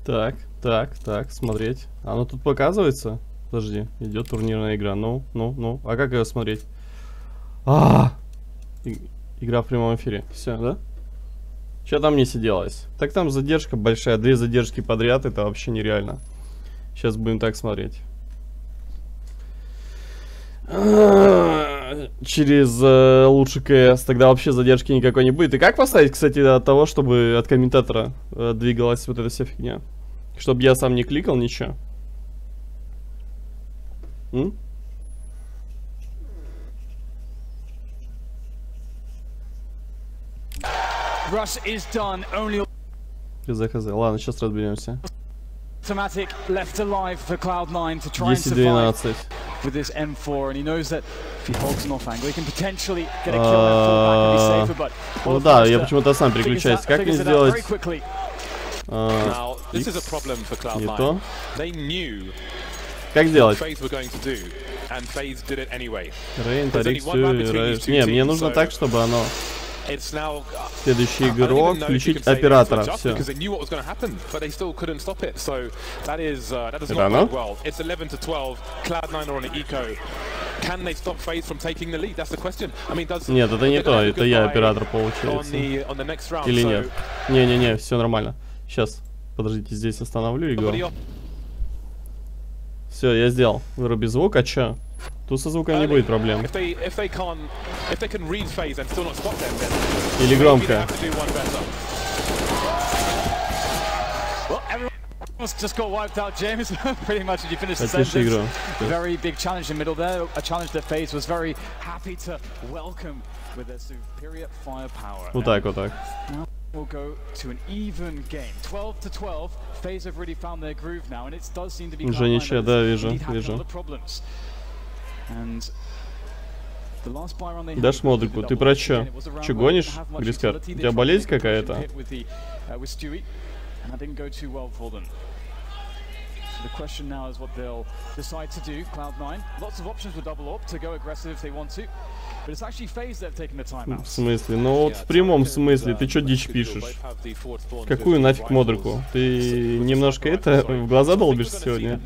Так, смотреть. Оно тут показывается? Подожди, идет турнирная игра. Ну. А как ее смотреть? Игра в прямом эфире. Все, да? Что там не сиделось? Так там задержка большая, 2 задержки подряд, это вообще нереально. Сейчас будем так смотреть. Через лучший КС, тогда вообще задержки никакой не будет. И как поставить, кстати, от того, чтобы от комментатора двигалась вот эта вся фигня? Чтобы я сам не кликал ничего. Rush is done. Only Хз. Ладно, сейчас разберемся. Automatic left alive for Cloud9 to try and survive 10-12. with this M4, and he knows that if he holds an off angle, he can potentially get a kill and fall back and be safer. But ну да, я почему-то сам переключаюсь. Как мне сделать? Не то. Как сделать? Рейн, Тарик, не, мне нужно так, чтобы оно... Следующий игрок, включить оператора. Все. Это оно? Нет, это не то, это я оператор, получается. Или нет? Не, все нормально. Сейчас, подождите, здесь остановлю игру. Все, я сделал. Выруби звук, а чё? Тут со звуком не будет проблем. Или громко. Just got wiped out, James. Pretty much as you finished the sentence. Very big challenge in the middle there. A challenge that FaZe was very happy to welcome with their superior firepower. Вот так. Now we'll go to an even game. 12-12. FaZe have really found their groove now, and it does seem to be. Уже ничего, да, вижу. Дашь модрику, ты про чё? Чё гонишь, Грискар? У тебя болезнь какая-то? The question now is what they'll decide to do. Cloud9, lots of options with double op to go aggressive if they want to, but it's actually FaZe that have taken the time out. В смысле? Ну вот в прямом смысле, ты чё дичь пишешь? Какую нафиг модрику? Ты немножко это в глаза долбишься сегодня?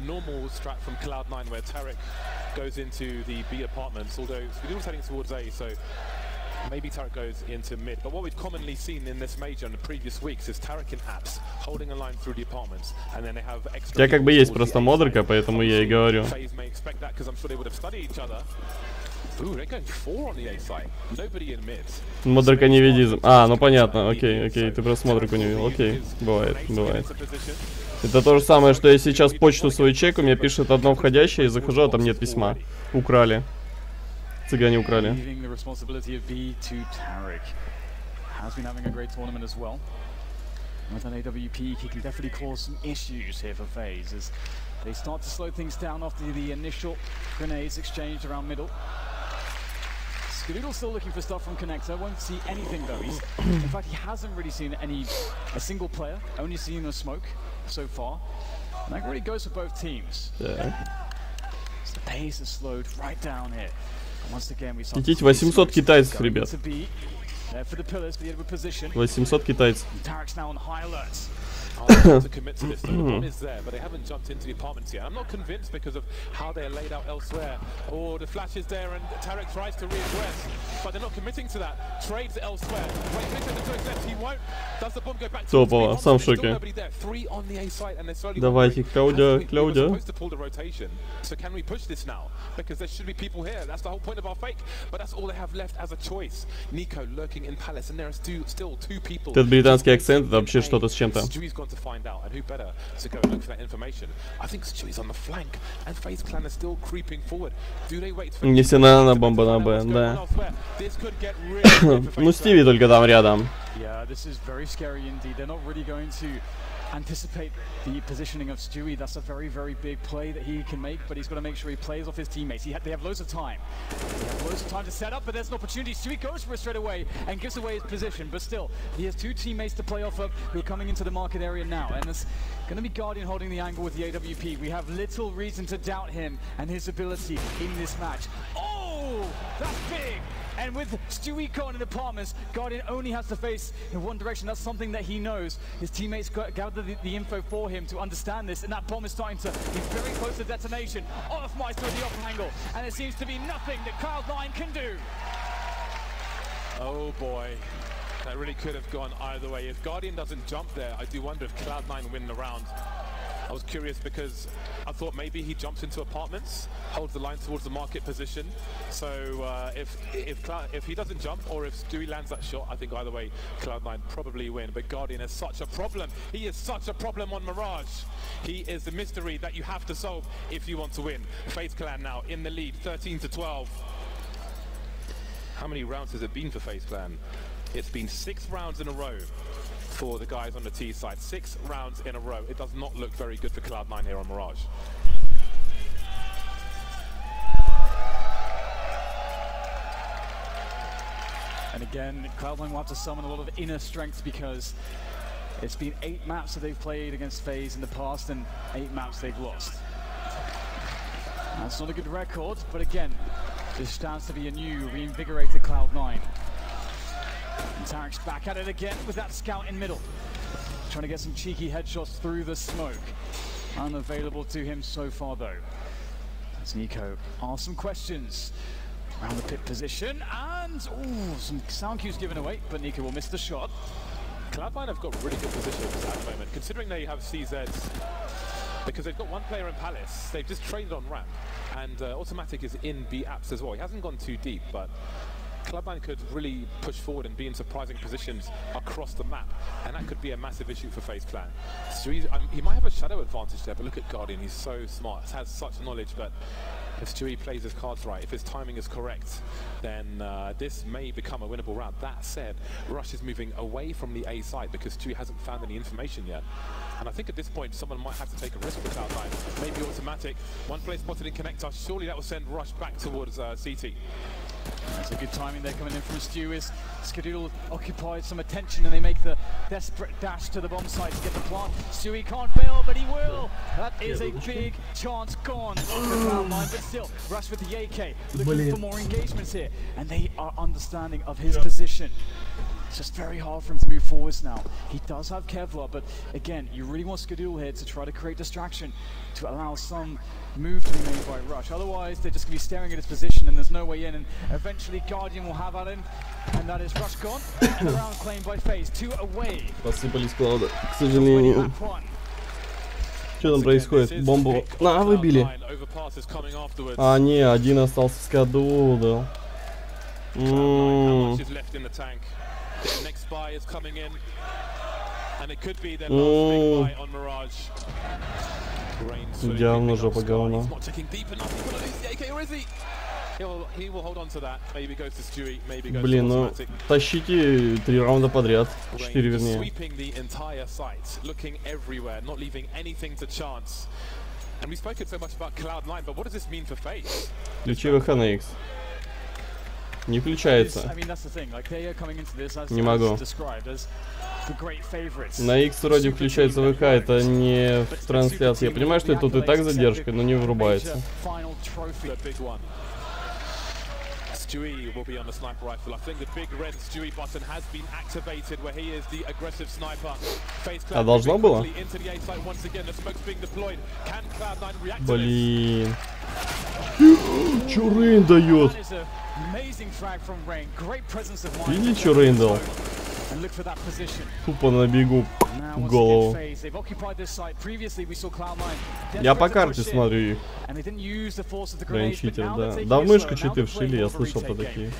Maybe Tarek goes into mid, but what we've commonly seen in this major in the previous weeks is Tarek and Apps holding a line through the apartments, and then they have extra. У тебя как бы есть просто модрика, поэтому я и говорю. Модрика невидизм. Ну понятно, окей, ты просто модрику не видел. Окей, бывает. Это то же самое, что я сейчас почту свою чеку, мне пишет одно входящее, и захожу, а там нет письма. Украли. Цыгане украли. With an AWP, he can definitely cause some issues here for FaZe as they start to slow things down after the initial grenades exchanged around middle. Skadoodle's still looking for stuff from Connector, won't see anything though. In fact, he hasn't really seen a single player, only seen a smoke so far. And that really goes for both teams. Yeah. So the pace is slowed right down here. Летите 800 китайцев, ребят. 800 китайцев. To commit to this, the bomb is there, but they haven't jumped into the apartments yet. I'm not convinced because of how they're laid out elsewhere. Or the flash is there and Tarek tries to reaggress, but they're not committing to that. Trades elsewhere. He won't. Does the bomb go back to Топово, сам в шоке. Давайте, Клаудио. Supposed to pull the rotation. So can we push this now? Because there should be people here. That's the whole point of our fake. But that's all they have left as a choice. Nico lurking in Palace, and there are still two people. Этот британский акцент, это вообще что-то с чем-то. To find out, and who better to go and look for that information? I think Stewie's on the flank, and FaZe Clan is still creeping forward. Do they wait for? Нефтяная бомба на Б, да. Ну Стиви только там рядом. Yeah, this is very scary indeed. They're not really going to anticipate the positioning of Stewie. That's a very, very big play that he can make, but he's got to make sure he plays off his teammates. They have loads of time. They have loads of time to set up, but there's an opportunity. Stewie goes for it straight away and gives away his position, but still, he has two teammates to play off of who are coming into the market area now, and it's going to be Guardian holding the angle with the AWP. We have little reason to doubt him and his ability in this match. Oh, that's big! And with Stewie Khan in apartments, Guardian only has to face in one direction. That's something that he knows. His teammates gather the info for him to understand this, and that bomb is starting to be very close to detonation. Olofmeister with the upper angle, and there seems to be nothing that Cloud9 can do. Oh boy, that really could have gone either way. If Guardian doesn't jump there, I do wonder if Cloud9 win the round. I was curious because I thought maybe he jumps into apartments, holds the line towards the market position. So if he doesn't jump, or if Stewie lands that shot, I think either way Cloud9 probably win. But Guardian is such a problem. He is such a problem on Mirage. He is the mystery that you have to solve if you want to win. FaZe Clan now in the lead, 13-12. How many rounds has it been for FaZe Clan? It's been 6 rounds in a row for the guys on the T side. 6 rounds in a row. It does not look very good for Cloud9 here on Mirage. And again, Cloud9 will have to summon a lot of inner strength because it's been 8 maps that they've played against FaZe in the past and 8 maps they've lost. That's not a good record, but again, this stands to be a new, reinvigorated Cloud9. And Tarek's back at it again with that scout in middle. Trying to get some cheeky headshots through the smoke. Unavailable to him so far though. As NiKo asks some questions around the pit position, and some sound cues given away, but NiKo will miss the shot. Cloud9 have got really good positions at the moment, considering they have CZs. Because they've got one player in Palace, they've just traded on ramp, and Automatic is in B apps as well. He hasn't gone too deep, but Cloud9 could really push forward and be in surprising positions across the map, and that could be a massive issue for FaZe Clan. So he might have a shadow advantage there, but look at Guardian, he's so smart, has such knowledge, but if Stewie plays his cards right, if his timing is correct, then this may become a winnable round. That said, Rush is moving away from the A side because Stewie hasn't found any information yet. And I think at this point, someone might have to take a risk with Cloud9. Maybe Automatic, one play spotted in Connector, surely that will send Rush back towards CT. That's a good timing there coming in from Stewie. Skadoodle occupied some attention and they make the desperate dash to the bomb site to get the plant. Stewie can't fail, but he will. That is a big chance gone for Cloud9, but still, Rush with the AK, looking for more engagements here. And they are understanding of his position. It's just very hard for him to move forwards now. He does have Kevlar, but again, you really want Skadoodle here to try to create distraction, to allow some move to be made by Rush. Otherwise, they're just going to be staring at his position and there's no way in, and eventually Guardian will have at him, and that is Rush gone, and the round claimed by FaZe. 2 away. Посыпались клауды, к сожалению. Что там происходит? Бомбу выбили. А, не, один остался Skadoodle. Next spy is coming in, and it could be their last big buy on Mirage. Явно жопа говно. Блин, ну тащите 3 раунда подряд, 4 вернее. Ключи ВХ на X. Не включается. Не могу. На X вроде включается ВХ, это не в трансляции. Я понимаю, что тут и так задержка, но не врубается. Stewie will be on the sniper rifle. I think the big red Stewie button has been activated where he is the aggressive sniper. А должно было? Блин. Чё Рейн дает? Видели, что Рейн дал? Тупо на бегу в голову. Я по карте смотрю их. Рейн читер, да. Да в мышку читы вшили, я слышал про такие.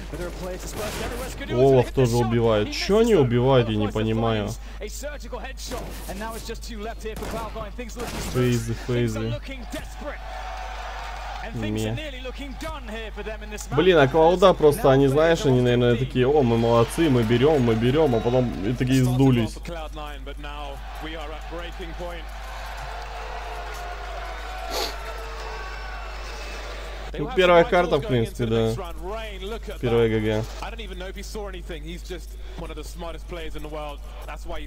Олаф тоже убивает. Чё они убивают, я не понимаю. Фейзы. Блин, а Клауда просто, они, знаешь, они, наверное, такие: о, мы молодцы, мы берем, а потом и такие сдулись. Ну, первая карта, в принципе, да. Первая ГГ.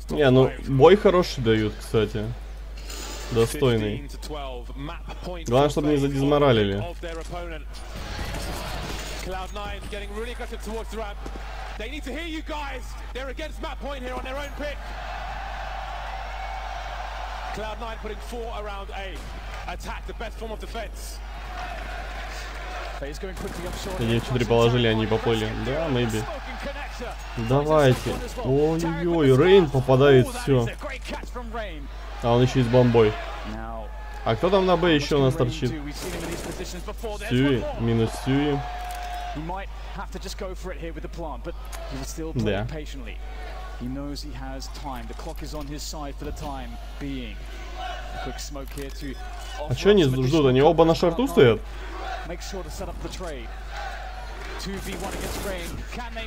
Не, ну, бой хороший дают, кстати. Достойный. Главное, чтобы не задизморалили. Cloud9 getting really aggressive towards the ramp. They need to hear you guys. They're against map point here on their own pick. Cloud9 putting 4 around A. Attack, the best form of defense. Они 4 положили, они поплыли. Да, maybe. Давайте. Ой-ой-ой, Рейн попадает все. А он еще и с бомбой. А кто там на Б еще у нас торчит? Сюи, минус Сюи. Да. А что они ждут? Они оба на шарту стоят?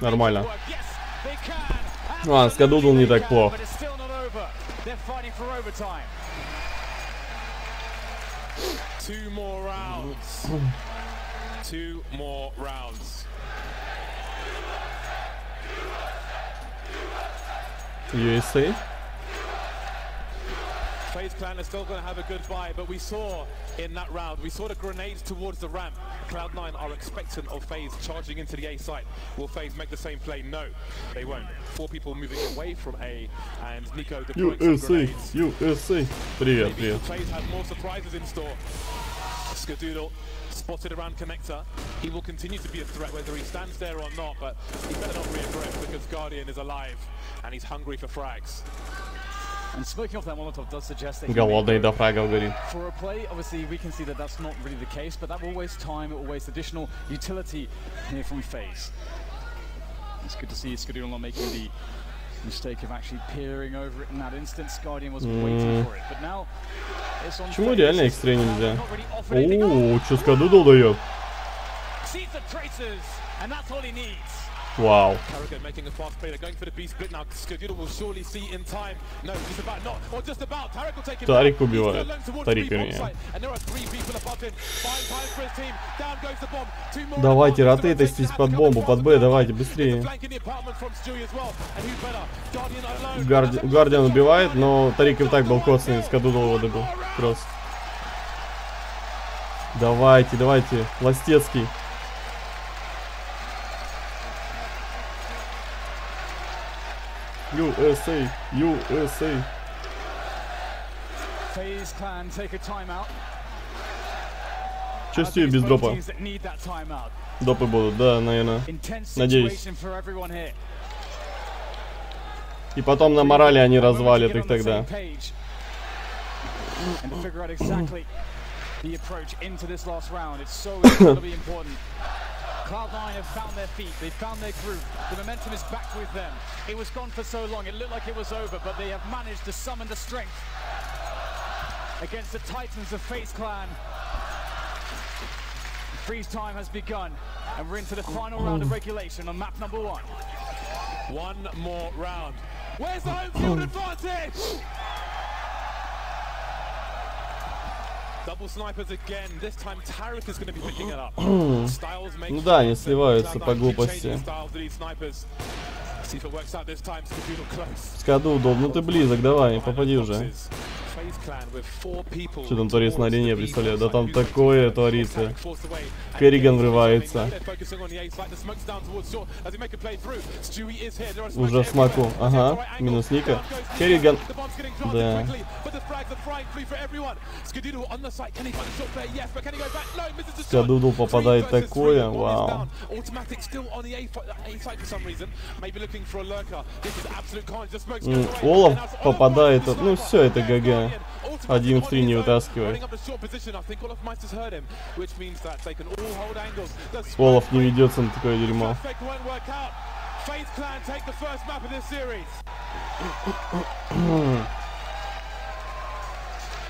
Нормально. А, Скадудл не так плохо. USA. FaZe Clan is still going to have a good buy, but we saw in that round, we saw the grenades towards the ramp. Cloud9 are expectant of FaZe charging into the A site. Will FaZe make the same play? No, they won't. 4 people moving away from A, and Nico deploying some grenades. USA. Привет, привет. FaZe has more surprises in store. Skadoodle spotted around connector. He will continue to be a threat whether he stands there or not, but he better not reaggress because Guardian is alive and he's hungry for frags. And speaking of that, Molotov does suggest that голодный до фрагов говорит. For a play, obviously we can see that that's not really the case, but that will waste time, it will waste additional utility here from FaZe. It's good to see Skadoodle not making the mistake of actually peering over it in that instance. Guardian was waiting for it, but now it's on. Почему реально X3 нельзя? О, что Скадудл дает? Вау. Carragher making a fast play. They're going for the B split now. Skadoodle will surely see in time. No, just about not, or just about. Tarek will take it. Тарик убивает. Тарик, вернее. And there are 3 people above him. Fine time for his team. Down goes the bomb. 2 more. Давайте, ротейтесь под бомбу, под Б, давайте, быстрее. Гардиан убивает, но Тарик и так был коцный, Скадудл его добил. Кросс. Давайте, давайте, Ластецкий. USA, USA. FaZe Clan take a timeout. Че Стью без дропа? Допы будут, да, наверное. Надеюсь. И потом на морали они развалят их тогда. Cloud9 have found their feet, they've found their groove, the momentum is back with them. It was gone for so long, it looked like it was over, but they have managed to summon the strength against the titans of FaZe Clan. Freeze time has begun, and we're into the final round of regulation on map number 1. One more round. Where's the home field advantage? Double snipers again. This time Tarek is going to be picking it up. Styles makes. Ну да, они сливаются по глупости. Скадудл, ну ты близок, давай, попади уже. Что там творится на арене, представляю? Да там такое творится. Керриган врывается. Уже в смаку. Ага, минус Ника. Керриган. Да. Скадудл попадает такое, вау. Олаф попадает, ну все, это ГГ. 1 в 3 не вытаскивает. Олаф не ведется на такое дерьмо.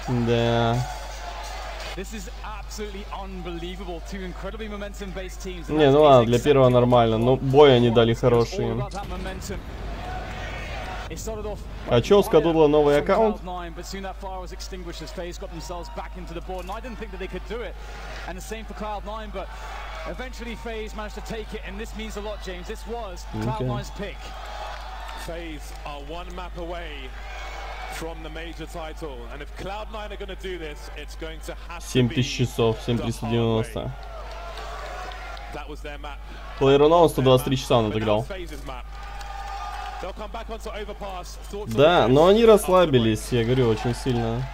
Да. Не, ну ладно, для первого нормально, но бой они дали хороший. А чё, у Скадудла новый аккаунт? From the major title, and if Cloud9 are going to do this, it's going to have 7000 часов, 7390. PlayerUnknown 123 часа он отыграл. Да, но они расслабились, я говорю, очень сильно.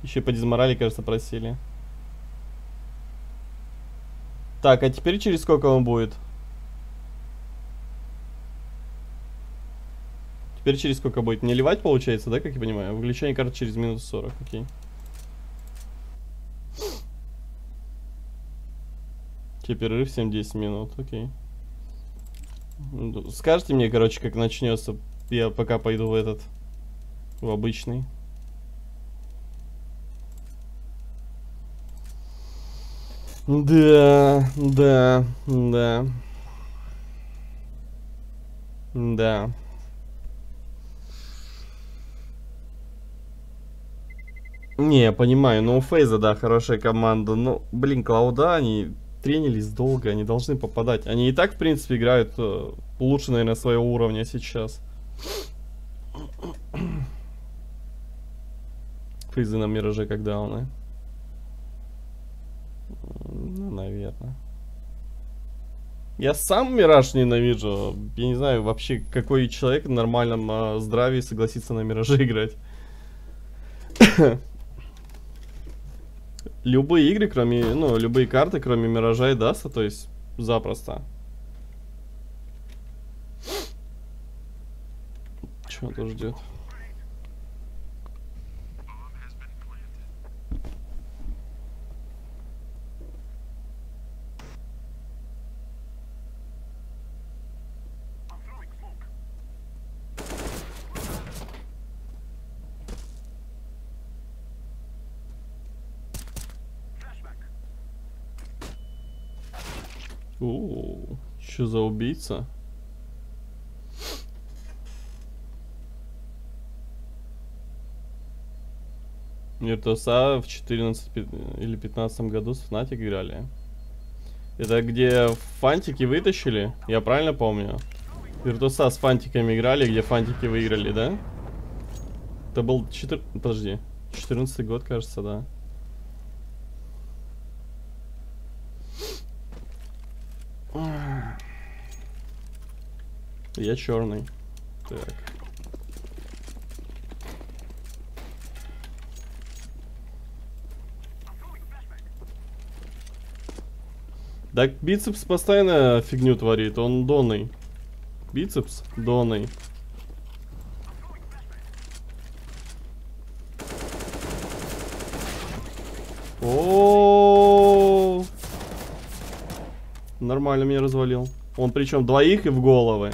Еще по дизморали, кажется, просили. Так, а теперь через сколько он будет? Теперь через сколько будет? Не ливать получается, да, как я понимаю? Выключение карты через минут 40, окей. Теперь перерыв 7-10 минут, окей. Скажите мне, короче, как начнется. Я пока пойду в этот, в обычный. Да. Не, я понимаю, но у Фейза, да, хорошая команда. Но, блин, Клауда, они тренились долго, они должны попадать. Они и так, в принципе, играют лучше, наверное, своего уровня сейчас. Фейзы на Мираже когда он, ну, наверное. Я сам Мираж ненавижу. Я не знаю вообще, какой человек в нормальном здравии согласится на Мираже играть. Любые игры, кроме, ну, любые карты, кроме Миража и Даста, то есть запросто. Чего он тут ждет? Что за убийца? Virtus.a в 14 или 15 году с Fnatic играли. Это где фантики вытащили? Я правильно помню? Virtus.a с фантиками играли, где фантики выиграли, да? Это был 14 год, кажется, да. Я черный. Так. Так, бицепс постоянно фигню творит, он доный. Бицепс доный. О, нормально меня развалил. Он причем двоих и в головы.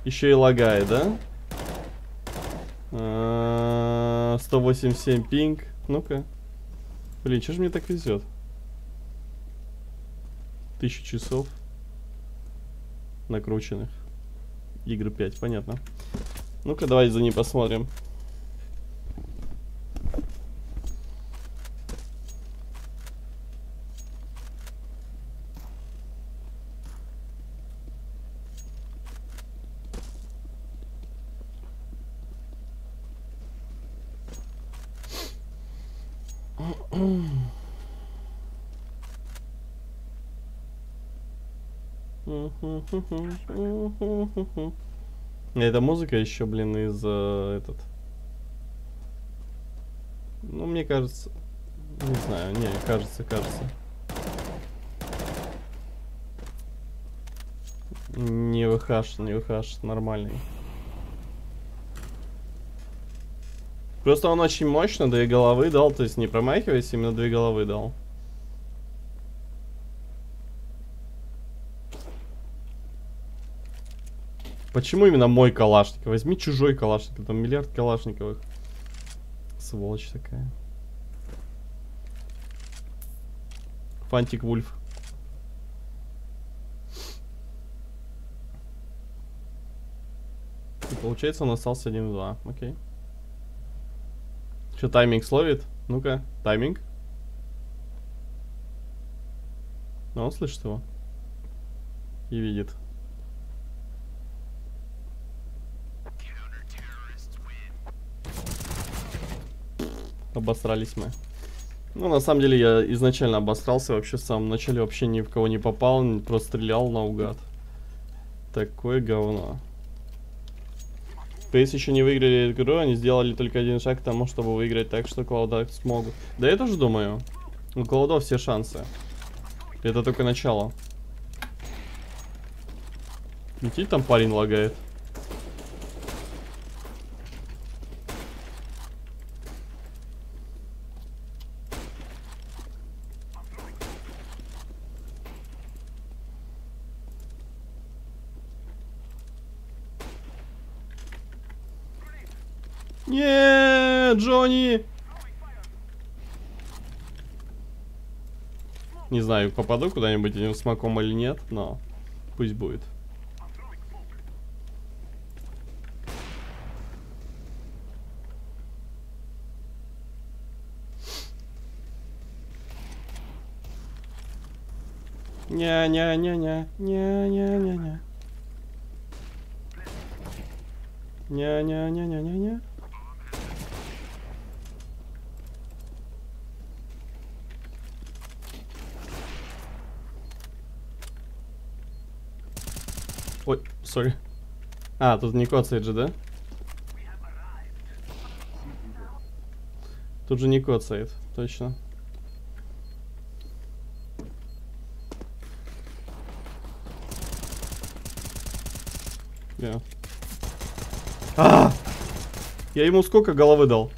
Еще и лагает, да? 187 пинг. Ну-ка. Блин, что же мне так везет? 1000 часов накрученных. Игры 5, понятно. Ну-ка, давайте за ней посмотрим. Это музыка еще, блин, из этот. Ну, мне кажется. Не знаю, не, кажется. Не выхаш, нормальный. Просто он очень мощно 2 головы дал, то есть не промахиваясь, именно 2 головы дал. Почему именно мой калашник? Возьми чужой калашник, там миллиард калашниковых. Сволочь такая. Фантик Вульф. И получается, он остался 1-2. Окей. Что, тайминг словит? Ну-ка, тайминг. Но он слышит его. И видит. Обосрались мы. Ну, на самом деле, я изначально обосрался, вообще в самом начале вообще ни в кого не попал, просто стрелял наугад. Такое говно. PES еще не выиграли игру, они сделали только один шаг к тому, чтобы выиграть, так что Клауда смогут. Да я тоже думаю, у Клауда все шансы. Это только начало. Летит там парень лагает. Нет, Джонни! Не знаю, попаду куда-нибудь этим смоком или нет, но пусть будет. Ня-ня-ня-ня, ня-ня-ня-ня. Ня-ня-ня-ня-ня-ня. Ой, сори. А, тут не коцает же, да? Тут же не коцает, точно. Yeah. А! Я ему сколько головы дал?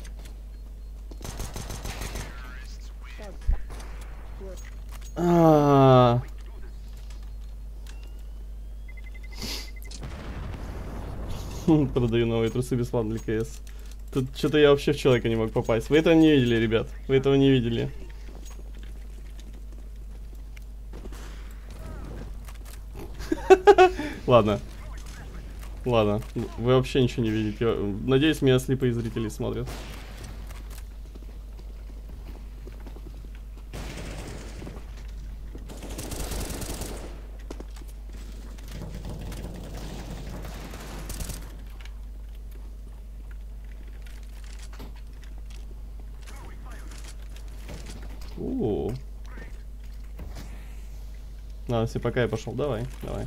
Продаю новые трусы бесплатно для КС. Тут что-то я вообще в человека не мог попасть. Вы этого не видели, ребят. Вы этого не видели. Ладно. Ладно. Вы вообще ничего не видите. Надеюсь, меня слепые зрители смотрят. Ладно, все, пока я пошел. Давай, давай.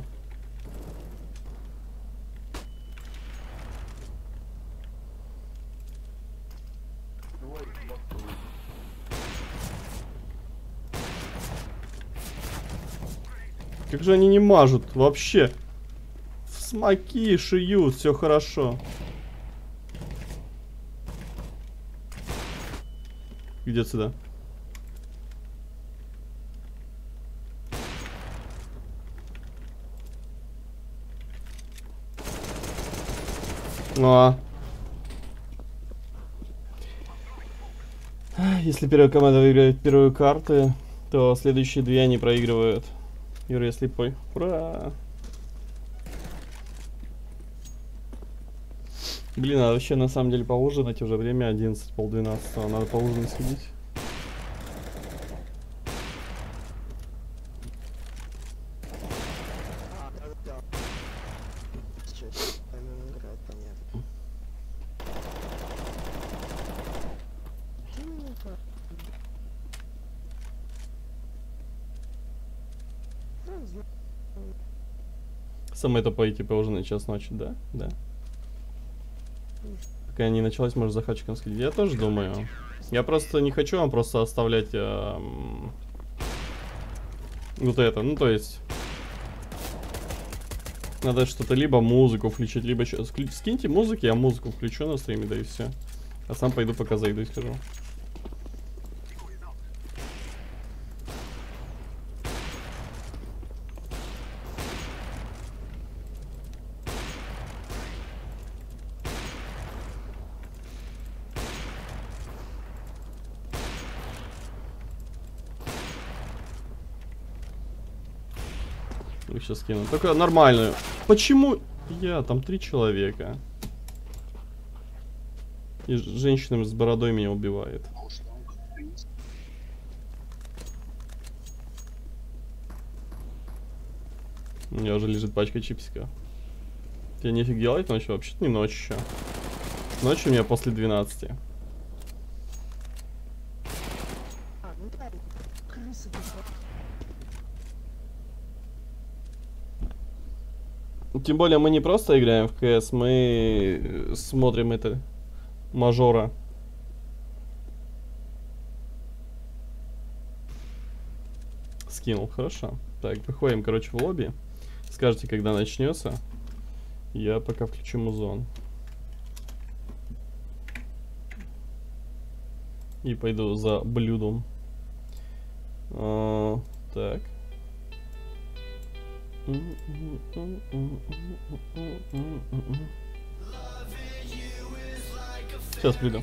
Как же они не мажут вообще? В смоки шиют, все хорошо. Иди отсюда. Если первая команда выиграет первую карту, то следующие две они проигрывают. Юра, я слепой. Ура! Блин, надо вообще на самом деле поужинать. Уже время 11, полдвенадцатого. Надо поужинать сходить. Самое тупое, типа, уже на час ночи, да? Да. Пока не началась, может, за хачиком сходить. Я тоже думаю. Я просто не хочу вам просто оставлять вот это. Ну, то есть... Надо что-то либо музыку включить, либо еще... Скиньте музыки, я музыку включу на стриме, да и все. А сам пойду пока зайду и скажу. Сейчас кину. Только нормальную. Почему? Я там 3 человека. И женщина с бородой меня убивает. У меня уже лежит пачка чипсиков. Тебе нефиг делать ночью? Вообще-то не ночь еще. Ночью у меня после 12. Тем более мы не просто играем в КС, мы смотрим это мажора. Скинул, хорошо. Так, выходим, короче, в лобби. Скажите, когда начнется. Я пока включу музон. И пойду за блюдом. Так. Сейчас приду.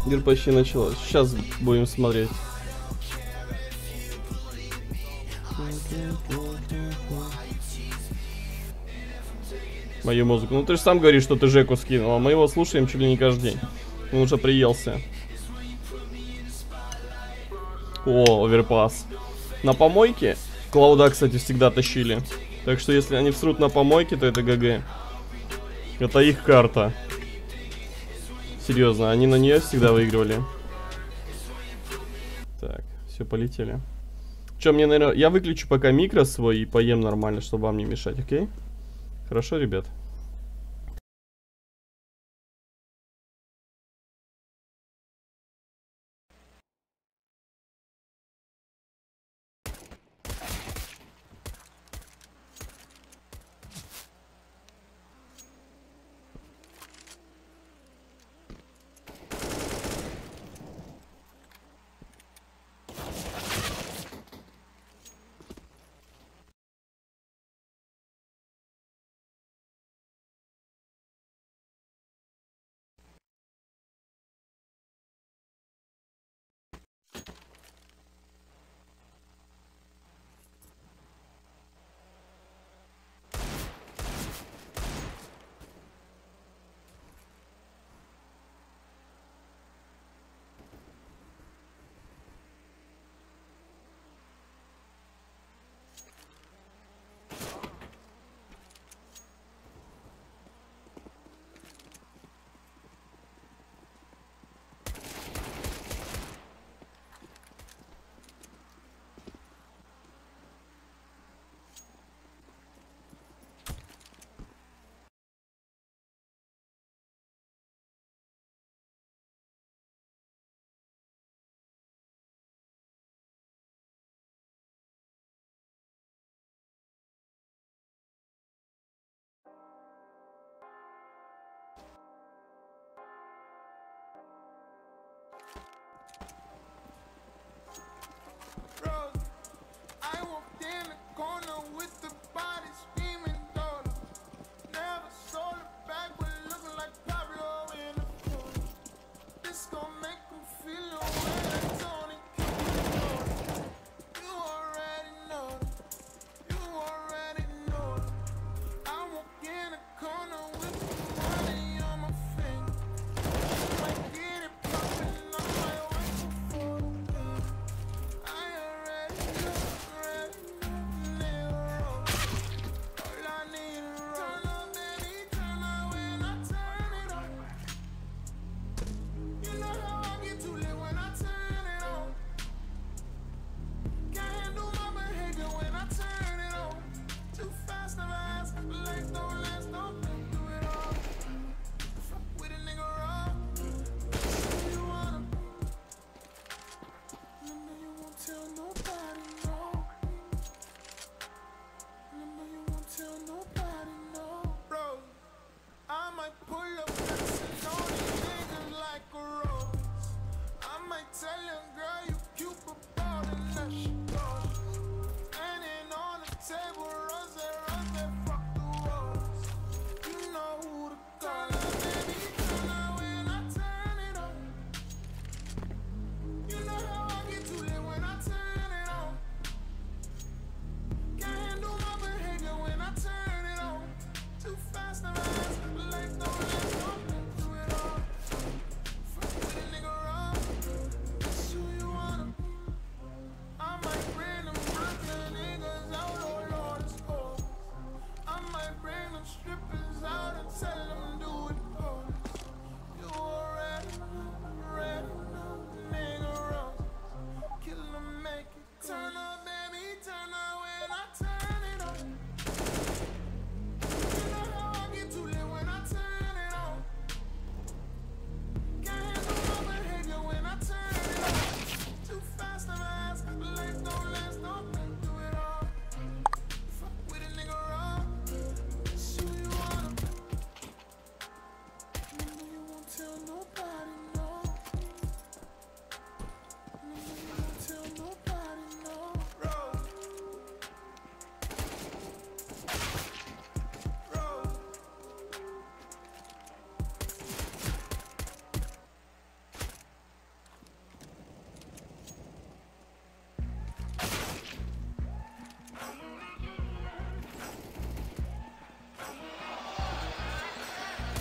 Игра почти началась. Сейчас будем смотреть. Мою музыку. Ну ты же сам говоришь, что ты Жеку скинул, а мы его слушаем чуть ли не каждый день. Он уже приелся. О, оверпас. На помойке Клауда, кстати, всегда тащили. Так что если они всрут на помойке, то это ГГ. Это их карта. Серьезно, они на нее всегда выигрывали. Так, все, полетели. Че, мне, наверное, я выключу пока микро свой и поем нормально, чтобы вам не мешать, окей? Хорошо, ребят? might pull up flexing on these niggas like a rose. I might tell your girl you cute but bald and that shit goes. And then on the table, rose, fuck the walls. You know who to call, baby, turn out when I turn it on. You know how I get to it when I turn it on. Can't handle my behavior when I turn it on. Too fast and fast, like don't let something do it all. Fuck with a nigga raw, that's who you wanna be. I might bring them Brooklyn niggas out, oh Lord, it's cold. I might bring them strippers out and tell them do it cold. You already nigga wrong. Kill them, make it turn up, baby, turn up when I turn it on. You know how I get too lit when I turn it on. Can't handle my behavior when I turn it on. Too fast and fast, life don't last, don't think do it all. Fuck with a nigga raw, that's who you wanna be. You won't tell nobody, no. You won't tell nobody, no. Rose. Rose.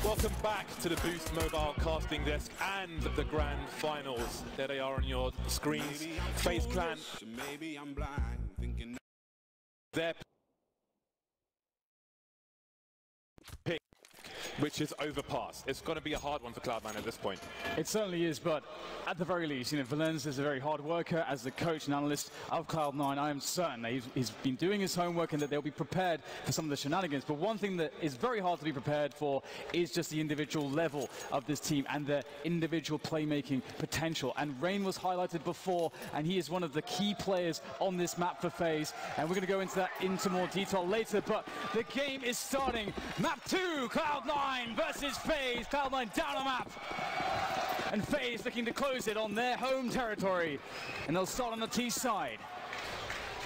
Welcome back to the Boost Mobile casting desk and the grand finals. There they are on your screens. FaZe Clan, Maybe I'm blind, thinking their pick, which is Overpass. It's going to be a hard one for Cloud9 at this point. It certainly is, but at the very least, Valenz is a very hard worker. As the coach and analyst of Cloud9, I am certain that he's been doing his homework and that they'll be prepared for some of the shenanigans. But one thing that is very hard to be prepared for is just the individual level of this team and their individual playmaking potential. And Rain was highlighted before, and he is one of the key players on this map for FaZe. And we're going to go into that into more detail later. But the game is starting. Map 2, Cloud9 versus FaZe. Cloud9 down a map. And FaZe looking to close it on their home territory. And they'll start on the T side.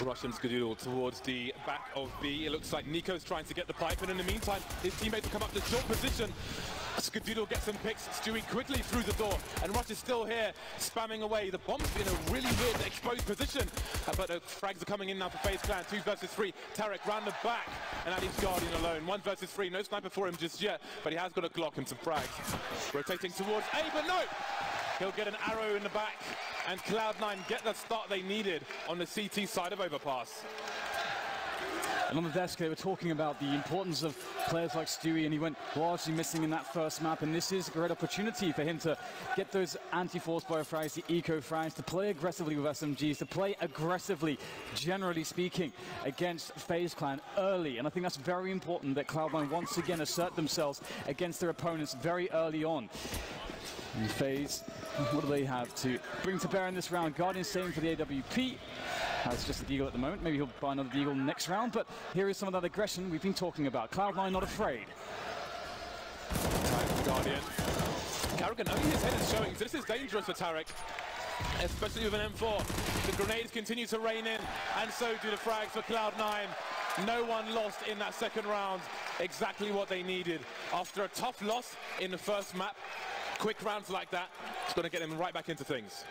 Russian Skadoodle towards the back of B. It looks like Nico's trying to get the pipe, and in the meantime, his teammates will come up to short position. Skadoodle gets some picks, Stewie quickly through the door, and Rush is still here, spamming away. The bomb's in a really weird exposed position, but the frags are coming in now for FaZe Clan. 2 versus 3, Tarek round the back, and that leaves Guardian alone. 1 versus 3, no sniper for him just yet, but he has got a Glock and some frags. Rotating towards A, but no! He'll get an arrow in the back, and Cloud9 get the start they needed on the CT side of Overpass. And on the desk, they were talking about the importance of players like Stewie, and he went largely missing in that first map. And this is a great opportunity for him to get those anti-force fire frags, the eco frags, to play aggressively with SMGs, to play aggressively, generally speaking, against FaZe Clan early. And I think that's very important that Cloud9 once again assert themselves against their opponents very early on. And FaZe, what do they have to bring to bear in this round? Guardian staying for the AWP. Has just a Deagle at the moment. Maybe he'll buy another Deagle next round, but here is some of that aggression we've been talking about. Cloud9 not afraid. Time for Guardian. Carrigan, only his head is showing, so this is dangerous for Tarek, especially with an M4. The grenades continue to rain in, and so do the frags for Cloud9. No one lost in that second round. Exactly what they needed. After a tough loss in the first map, quick rounds like that, it's going to get them right back into things.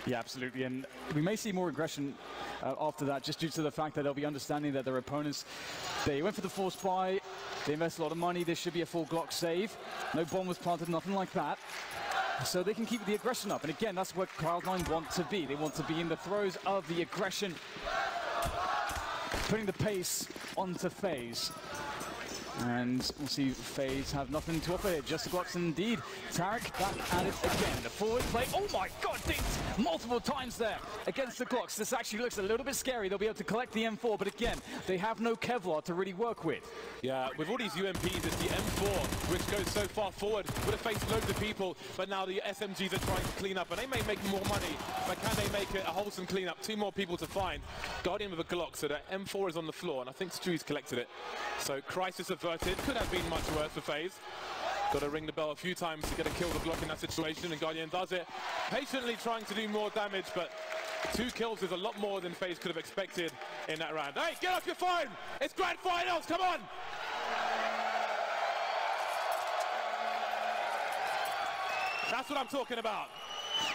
Yeah, absolutely, and we may see more aggression after that, just due to the fact that they'll be understanding that their opponents, they went for the force buy, they invested a lot of money, there should be a full Glock save, no bomb was planted, nothing like that, so they can keep the aggression up. And again, that's what Cloud9 want to be. They want to be in the throes of the aggression, putting the pace onto FaZe. And we'll see FaZe have nothing to offer here, just the Glocks indeed. Tarek back at it again. The forward play, oh my god, dinked multiple times there against the Glocks. This actually looks a little bit scary. They'll be able to collect the M4, but again, they have no Kevlar to really work with. Yeah, with all these UMPs, it's the M4 which goes so far forward. Would have faced loads of people, but now the SMGs are trying to clean up, and they may make more money, but can they make it a wholesome cleanup? 2 more people to find. Guardian with a Glock, so the M4 is on the floor, and I think Stewie's collected it. So crisis averted. Could have been much worse for FaZe. Got to ring the bell a few times to get a kill to block in that situation, and Guardian does it. Patiently trying to do more damage, but 2 kills is a lot more than FaZe could have expected in that round. Hey, get off your phone! It's grand finals, come on! That's what I'm talking about.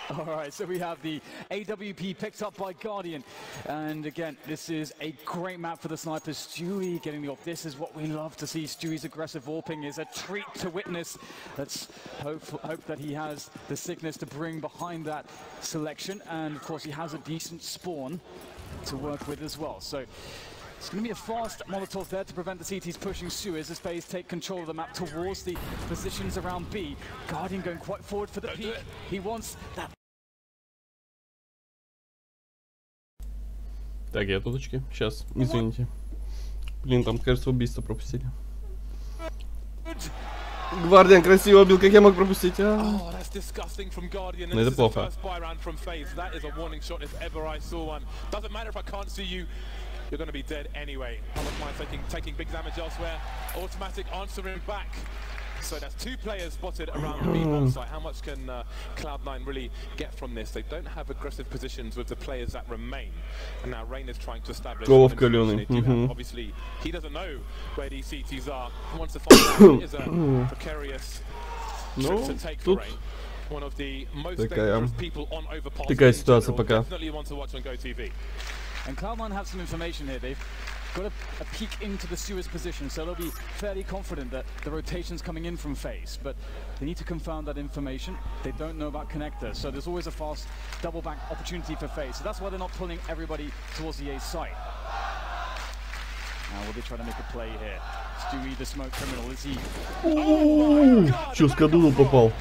All right, so we have the AWP picked up by Guardian. And again, this is a great map for the snipers. Stewie getting the off. This is what we love to see. Stewie's aggressive warping is a treat to witness. Let's hope that he has the sickness to bring behind that selection. And of course, he has a decent spawn to work with as well. So it's going to be a fast Molotov there to prevent the CTs pushing Suez as FaZe take control of the map towards the positions around B. Guardian going quite forward for the peak. He wants that. Так, я туточки. Сейчас, извините. Блин, там, кажется, убийство пропустили. Гвардиан красиво убил, как я мог пропустить? Oh, that's disgusting from Guardian. Это плохо. First buy round from FaZe. That is a warning shot if ever I saw one. Doesn't matter if I can't see you. You're going to be dead anyway. Mine taking big damage elsewhere. Automatic answering back. So that's 2 players spotted around the B bomb site. How much can Cloud9 really get from this? They don't have aggressive positions with the players that remain. And now Rain is trying to establish. Obviously, he doesn't know where these CTs are. He wants to find out. It is a precarious trip to take for Rain. One of the most dangerous people on Overpass. Такая ситуация пока. Definitely want to watch on GoTV. And Cloud9 have some information here. They've got a peek into the Suez position, so they'll be fairly confident that the rotation's coming in from FaZe, but they need to confirm that information. They don't know about connector, so there's always a fast double back opportunity for FaZe. So that's why they're not pulling everybody towards the A site. Now will they try to make a play here? Stewie, the smoke criminal, is he? Чё, Skadoodle попал?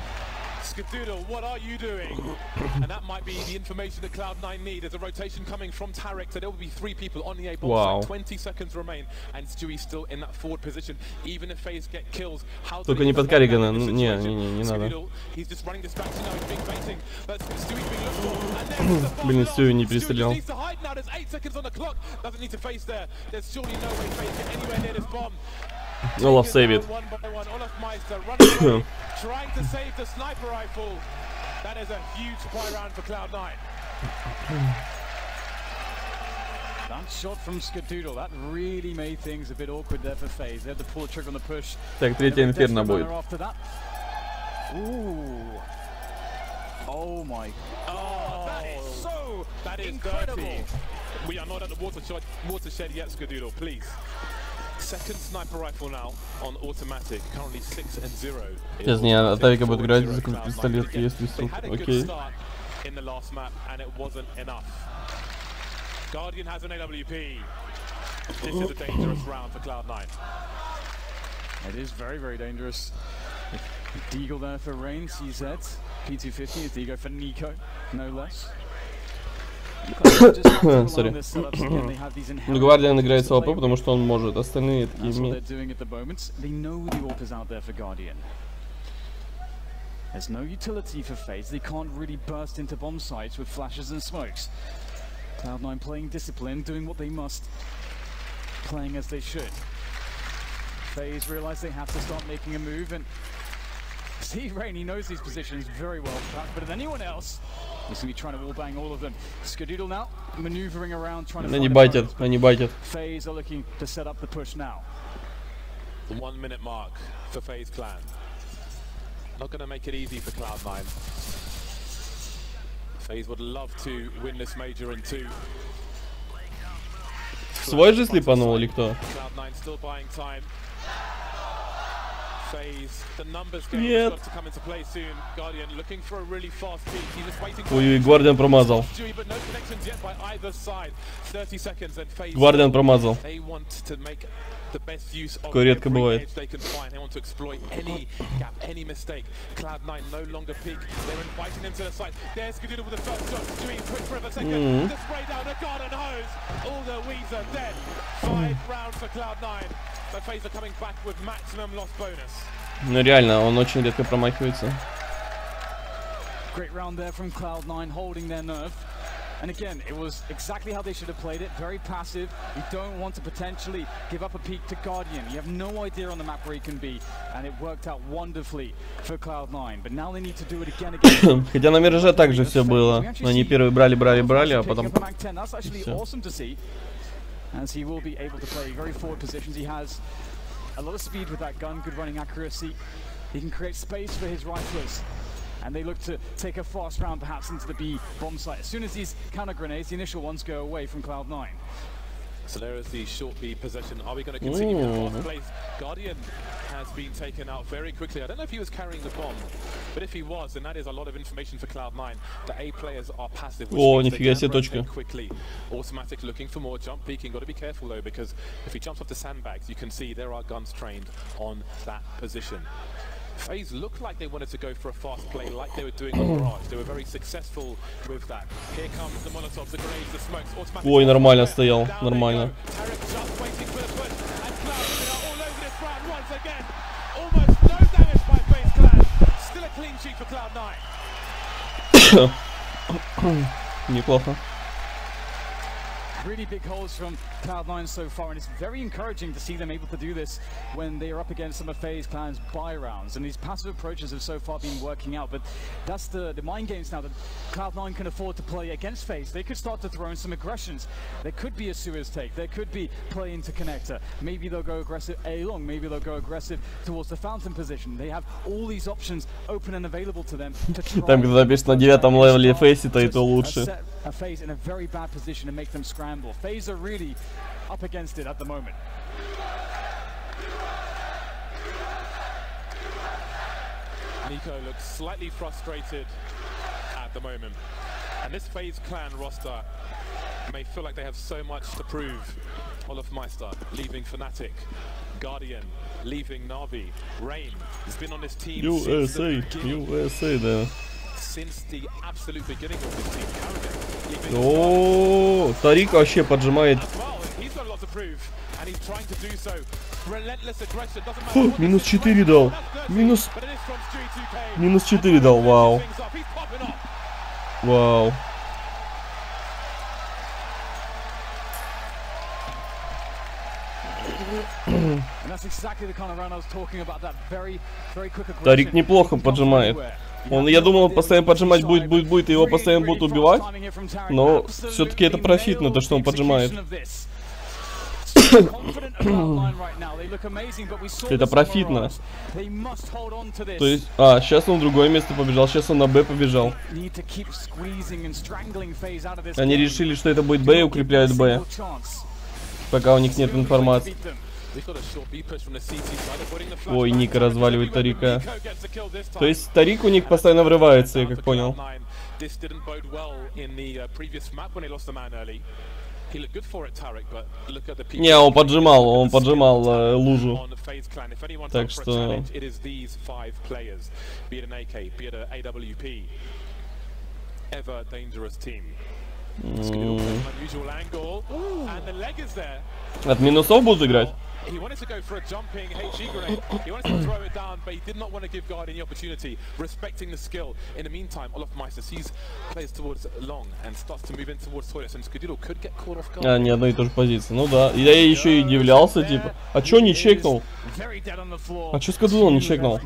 Skadoodle, what are you doing? And that might be the information that Cloud9 need. There's a rotation coming from Tarek, so there will be 3 people on the A bomb site. 20 seconds remain, and Stewie's still in that forward position. Even if FaZe get kills, how Только не под Карригана, не надо. He's just running distraction now, he's being baiting, but Stewie's being looked for, and there's the bomb. Блин, Stewie не перестрелял. Stewie needs to hide now, there's 8 seconds on the clock. Doesn't need to face there. There's surely no way FaZe get anywhere near this bomb. Olaf save it. One by one. Olaf Meister running away, trying to save the sniper rifle. That is a huge buy round for Cloud9. That shot from Skadoodle, that really made things a bit awkward there for FaZe. They had to pull the trigger on the push. Так, третья инферно будет. Ooh. Oh my. Oh, that is incredible. Dirty. We are not at the watershed yet, Skadoodle, please. Second sniper rifle now on automatic, currently 6-0. Сейчас не от Авика будет играть, закрыть пистолет, если вдруг. Окей. In the last map, and it wasn't enough. Guardian has an AWP. This is a dangerous round for Cloud9. It is very, very dangerous. Deagle there for Rain, CZ. P250 is Deagle for Nico, no less. Сори. Ну, Гвардиан играет с АВП, потому что он может. Остальные такие имеют. There's no utility for FaZe. They can't really burst into bomb sites with flashes and smokes. Cloud9 playing discipline, doing what they must, playing as they should. FaZe realize they have to start making a move, and see Rain, he knows these positions very well, perhaps better than anyone else. He's going to be trying to wallbang all of them. Skadoodle now, maneuvering around, trying to Они байтят, они байтят. FaZe are looking to set up the push now. The 1 minute mark for FaZe Clan. Not going to make it easy for Cloud9. FaZe would love to win this major in 2. Свой же слепанул или кто? Cloud9 still buying time. FaZe, the numbers game has got to come into play soon. Guardian looking for a really fast peak. He's just waiting for Guardian промазал. But no connections yet by either side. 30 seconds and FaZe. Guardian промазал. They want to make the best use of every edge they can find. They want to exploit any gap, any mistake. Cloud9 no longer peak. They're inviting them to the site. There's Skadoodle with the first shot. Stewie quick for a second. The spray down the garden hose. All the weeds are dead. 5 rounds for Cloud9. But FaZe are coming back with maximum loss bonus. Ну реально, он очень редко промахивается. Great round there from Cloud9, holding their nerve. And again, it was exactly how they should have played it. Very passive. You don't want to potentially give up a peek to Guardian. You have no idea on the map where he can be. And it worked out wonderfully for Cloud9. But now they need to do it again. Хотя на Мираже также все было. Они первые брали, а потом... That's actually awesome to see. As he will be able to play very forward positions. He has a lot of speed with that gun, good running accuracy. He can create space for his riflers. And they look to take a fast round perhaps into the B bomb site. As soon as these counter grenades, the initial ones, go away from Cloud9. So there is the short B possession. Are we going to continue with the fast place? Guardian has been taken out very quickly. I don't know if he was carrying the bomb, but if he was, then that is a lot of information for Cloud9. The A players are passive, which means they can rotate quickly. Automatic looking for more jump peeking. Got to be careful though, because if he jumps off the sandbags, you can see there are guns trained on that position. FaZe looked like they wanted to go for a fast play like they were doing on Mirage. They were very successful with that. Here comes the Molotovs, the grenades, the smokes. Automatic. Ой, нормально стоял, нормально. Tarek just waiting for the push, and Cloud are all over this round once again. Almost no damage by FaZe Clan. Still a clean sheet for Cloud9. Неплохо. Really big holes from Cloud9 so far, and it's very encouraging to see them able to do this when they are up against some of FaZe Clan's buy rounds. And these passive approaches have so far been working out, but that's the mind games now that Cloud9 can afford to play against FaZe. They could start to throw in some aggressions. There could be a Suez take, there could be play into connector. Maybe they'll go aggressive A long, maybe they'll go aggressive towards the fountain position. They have all these options open and available to them to try. Там, когда напишешь на 9-м левеле FaZe-то, и то лучше. FaZe in a very bad position to make them scramble. FaZe are really up against it at the moment. Nico looks slightly frustrated at the moment. And this FaZe Clan roster may feel like they have so much to prove. Olofmeister leaving Fnatic. Guardian leaving Na'Vi. Rain has been on this team USA, да. since the absolute beginning of this team. Carrigan leaving О, Тарик вообще поджимает. as well. He's got a lot to prove, and he's trying to do so. Relentless aggression, doesn't matter Фу, what the минус situation 4 is. дал. That's Минус, but it is from Stewie 2K. минус 4 дал, вау. Things up. He's popping up. Вау. And that's exactly the kind of round I was talking about, that very quick aggression. Тарик неплохо поджимает. Я думал, он постоянно поджимать будет, и его постоянно будут убивать. Но все-таки это профитно, то, что он поджимает. Это профитно. То есть, сейчас он в другое место побежал, сейчас он на Б побежал. Они решили, что это будет Б, и укрепляют Б. Пока у них нет информации. Ой, Ника разваливает Тарика. То есть Тарик у них постоянно врывается, я как понял. Не, он поджимал лужу. Так что... От минусов будут играть? He wanted to go for a jumping HE grenade. He wanted to throw it down, but he did not want to give Guardian the opportunity, respecting the skill. In the meantime, Olofmeister sees plays towards long and starts to move in towards toilets, and Skudilo could get caught off guard. Не одной и той же позиции. Ну да. Я еще и удивлялся, типа, а чё не чекнул? А чё Скудило не чекнул?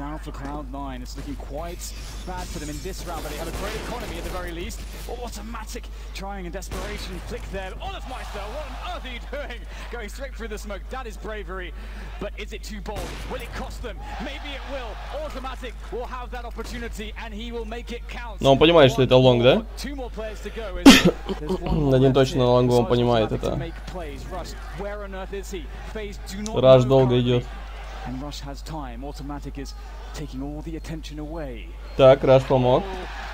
Bad for them in this round, but they have a great economy at the very least. Automatic trying in desperation, flick there. Olofmeister, what on earth are you doing? Going straight through the smoke, that is bravery. But is it too bold? Will it cost them? Maybe it will. Automatic will have that opportunity and he will make it count. Но он понимает, что это лонг, да? Two more players to go. Один точно на лонгу, он понимает это. Раш долго идет. And Rush has time. Automatic is taking all the attention away. Так, Раш помог.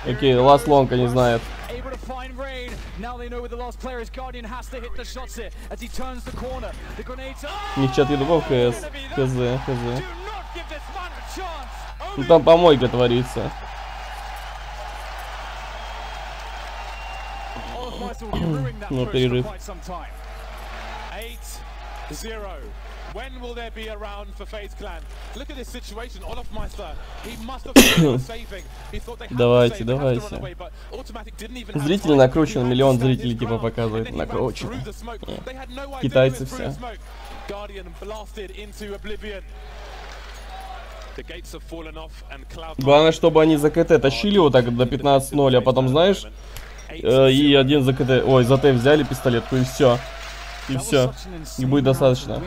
Окей, last long они знают. Able to find Rain. Now they know where the last player is. Guardian has to hit the shots here as he turns the corner. The grenades. Не в чат едва в КС. ХЗ. Ну там помойка творится. Ну, перерыв. 8-0. When will there be a round for FaZe Clan? Look at this situation. Olofmeister, he must have thought they were saving. He thought they had to save, they had to run away, but Automatic didn't even have Зритель time. накручен, He миллион had to stand зрителей his типа ground, показывает, and then he ran накручен. through the smoke. They had no idea Китайцы he was through the все. smoke. Guardian blasted into oblivion. The gates have fallen off and Cloud9 Главное, чтобы они за КТ тащили его так до 15-0, а потом, знаешь, и один за КТ, ой, за Т взяли пистолетку и все. И все. И будет достаточно.